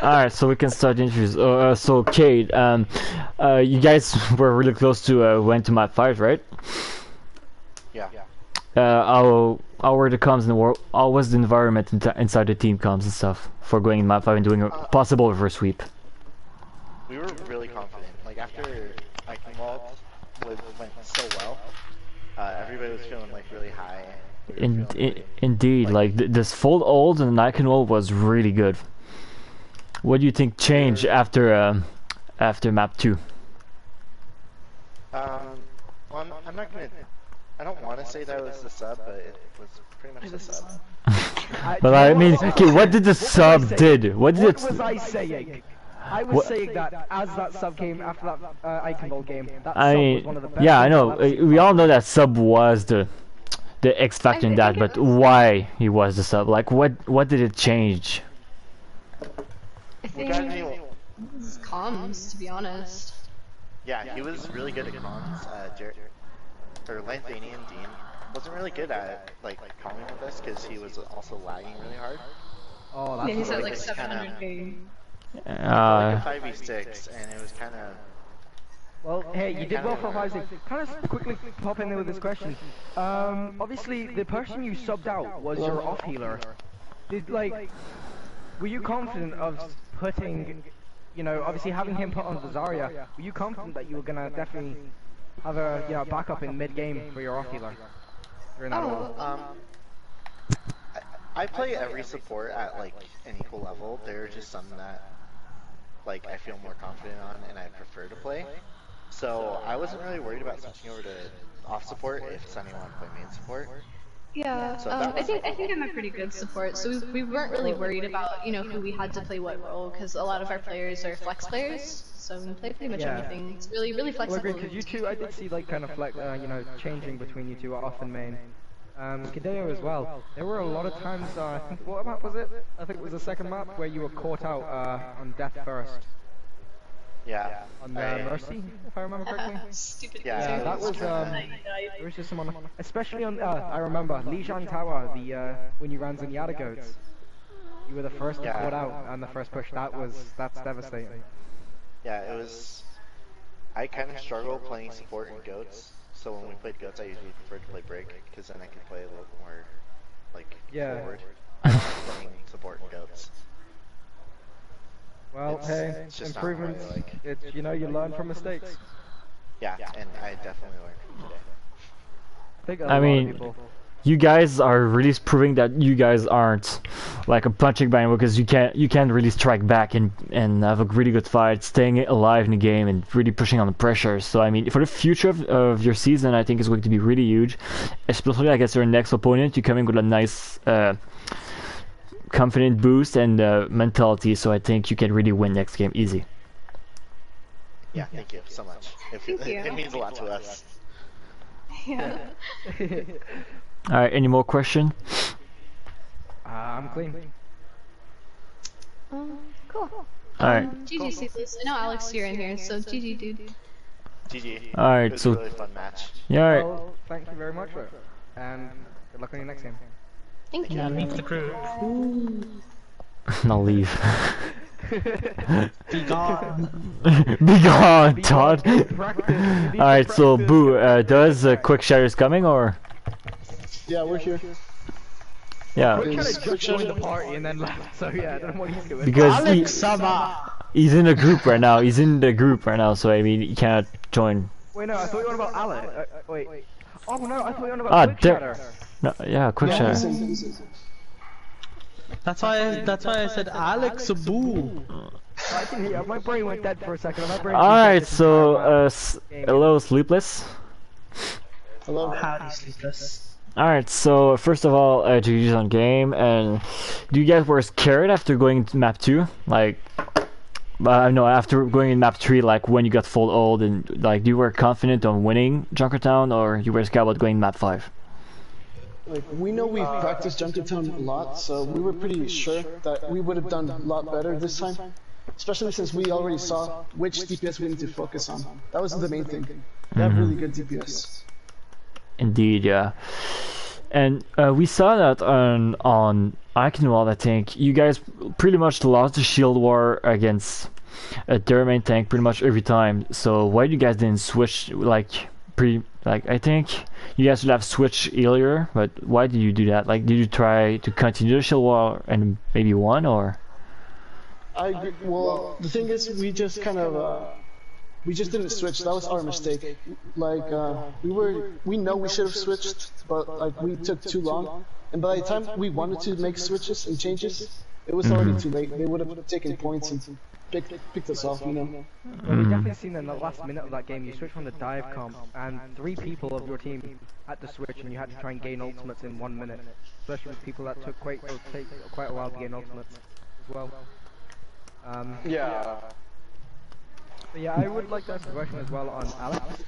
Alright, so we can start the interviews. So Kate, you guys were really close to went to map 5, right? Yeah. How were the comms in the world? How was the environment inside the team comms and stuff for going in map 5 and doing a possible reverse sweep? We were really confident. Like after Icon Wall went so well, everybody was feeling like really high. Indeed, like this full ult and Icon Wall was really good. What do you think changed after map 2? Well, I'm not gonna. I don't want to say that was the sub, but it was pretty much the sub. But I mean, okay, what did the sub did? What was I saying? I was saying that as that sub came after that Icon Ball game, that sub was one of the best. Yeah, I know. We all know that sub was the X factor in that, but why he was the sub? Like, what did it change? I think it was comms, to be honest. Yeah, he was really good at comms. Lanthanian Dean wasn't really good at like calling with us because he was also lagging really hard. Oh, that's he's at like 700 ping. Like a 5v6, and it was kind of. Well, hey, you did well for 5v6. Can I just quickly pop in there with this question? Obviously, the person you subbed out was your off healer. Were you confident of putting, obviously having him put on the Zarya? Were you confident that you were gonna definitely have a backup in mid game for your off healer? I play every support at like an equal level. There are just some that like I feel more confident on and I prefer to play. So I wasn't really worried about switching over to off support if Sunny wanted to play main support. Yeah, So I think I'm a pretty good support, so we weren't really worried about who we had to play what role, because a lot of our players are flex players, so we play pretty much everything. It's really flexible. Well, because you two, I did see like kind of flex, changing between you two off and main. Kadeo as well. There were a lot of times. I think what map was it? I think it was the second map where you were caught out on death first. Yeah. On Mercy, if I remember correctly. Stupid. Yeah, that was there was just someone, especially on I remember Lijiang Tower, when you ran Zenyatta goats. You were the first to caught out and the first push. That's devastating. Yeah, it was. I kind of struggle playing support and goats, so when we played goats, I usually preferred to play break because then I could play a little more like forward. I don't like playing support and goats. Well, hey, improvements. Like. It's, you know, you learn from mistakes. Yeah, and I definitely learned from today. I think I mean, you guys are really proving that you guys aren't like a punching bag because you can't really strike back and have a really good fight, staying alive in the game and really pushing on the pressure. So I mean, for the future of your season, I think it's going to be really huge, especially I guess your next opponent. You come in with a nice confident boost and mentality. So I think you can really win next game easy. Yeah, thank you so much. It means a lot to us. Yeah. Alright, any more question? I'm clean. Cool. Alright. GG Sleepless. I know Alex, you're in here, so GG, dude. GG. Alright, it was so a really fun match. Yeah, alright. Well, thank you very much, and good luck on your next game. Thank you. Yeah, leave the group. I'll leave. Be gone. Be gone, Todd. Alright, so Boo, does Quick Shatters coming or? Yeah, we're here. Yeah. Quick Shatter just joined the party and then left, so yeah, I don't know what he's doing. Because he's in a group right now. He's in the group right now, so I mean, he cannot join. Wait, no, I thought you were on about Alec. Wait. Oh no, I thought you were on about Quick Shatter. No, yeah, Quick Shatter. That's why I said Alex Boo. I can hear. My brain went dead for a second. Alright, so hello, Sleepless. Hello. Howdy, Sleepless. Alright, so first of all, GG's on game, and do you guys were scared after going to map 2? Like, no, after going in map 3, like when you got full old, and like, you were confident on winning Junkertown, or you were scared about going map 5? Like, we know we've practiced Junkertown a lot, so we were pretty sure that we would have done a lot better this time. Especially since we already saw which DPS we need to focus on. That was the main thing. They have really good DPS. Indeed, yeah. And we saw that on Eichenwald, I think. You guys pretty much lost the shield war against their main tank pretty much every time. So why you guys didn't switch, like, I think you guys should have switched earlier, but why did you do that? Like, did you try to continue the shield war and maybe won, or? I agree. Well, the thing is, we just kind of, we just didn't switch. That was our mistake. Like, we know we should have switched, but like we took too long. And by the time we wanted to make switches and changes, it was already too late. They would have taken points and picked us off, you know. Well, we definitely seen in the last minute of that game, you switched from the dive comp, and 3 people of your team had to switch, and you had to try and gain ultimates in 1 minute. Especially with people that take quite a while to gain ultimates as well. Yeah. Yeah, I would like to ask a question as well on Alex.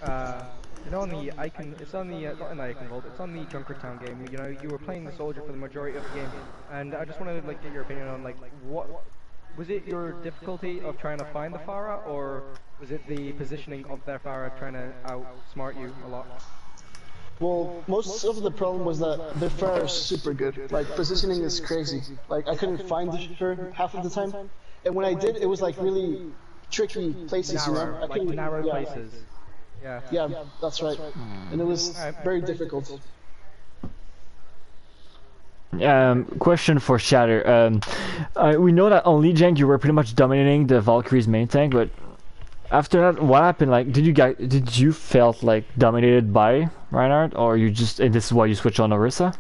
You know, on the icon, it's on the not in the icon vault, it's on the Junkertown game. You know, you were playing the soldier for the majority of the game, and I just wanted to like get your opinion on like what was it your difficulty of trying to find the Pharah, or was it the positioning of their Pharah trying to outsmart you a lot? Well, most of the problem was that their Pharah is super good. Like, positioning is crazy. Like, I couldn't find her half of the time. And when I did, it was like really tricky places, narrow, you know? like narrow places. Yeah. Yeah, that's right. And it was very difficult. Question for Shatter. We know that on League Jank you were pretty much dominating the Valkyrie's main tank, but after that, what happened? Like, did you felt like dominated by Reinhardt, or you just, and this is why you switched on Orisa?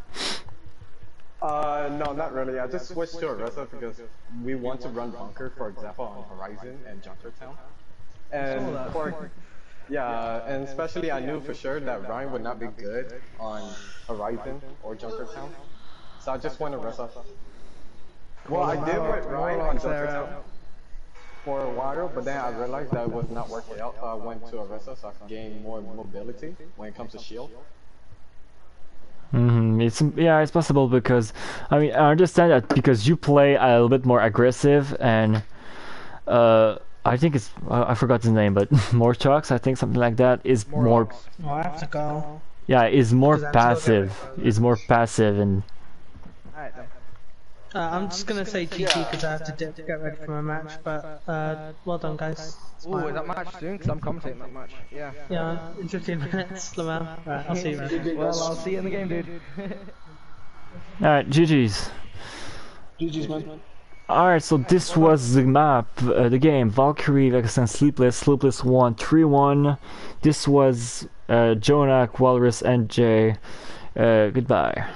No, not really. I just switched to Orisa because we want to run Bunker, for example, on Horizon and Junkertown. And and especially I knew for sure that Ryan would not be good on Horizon or Junkertown. So I just went Orisa. Well, I did with Ryan on Junkertown for a while, but then I realized that it was not working out, so I went to Orisa so I could gain more mobility when it comes to shield. It's possible because I mean I understand that because you play a little bit more aggressive and I think it's I forgot his name, but Mortrox, I think something like that is more. Oh, I have to go. Yeah, is more passive. Is more passive and. I'm just gonna say GG because I have to dip to get ready for my match, but well done, guys. Ooh, is that match soon? Because I'm commentating that match. Yeah. Yeah, in 15 minutes, Lamel. Right, I'll see you around. Well, I'll see you in the game, dude. Alright, GG's. GG's, man. Alright, so this was the map, the game, Valkyrie vs Sleepless. Sleepless won 3-1. This was Jonah, Walrus, and Jay. Goodbye.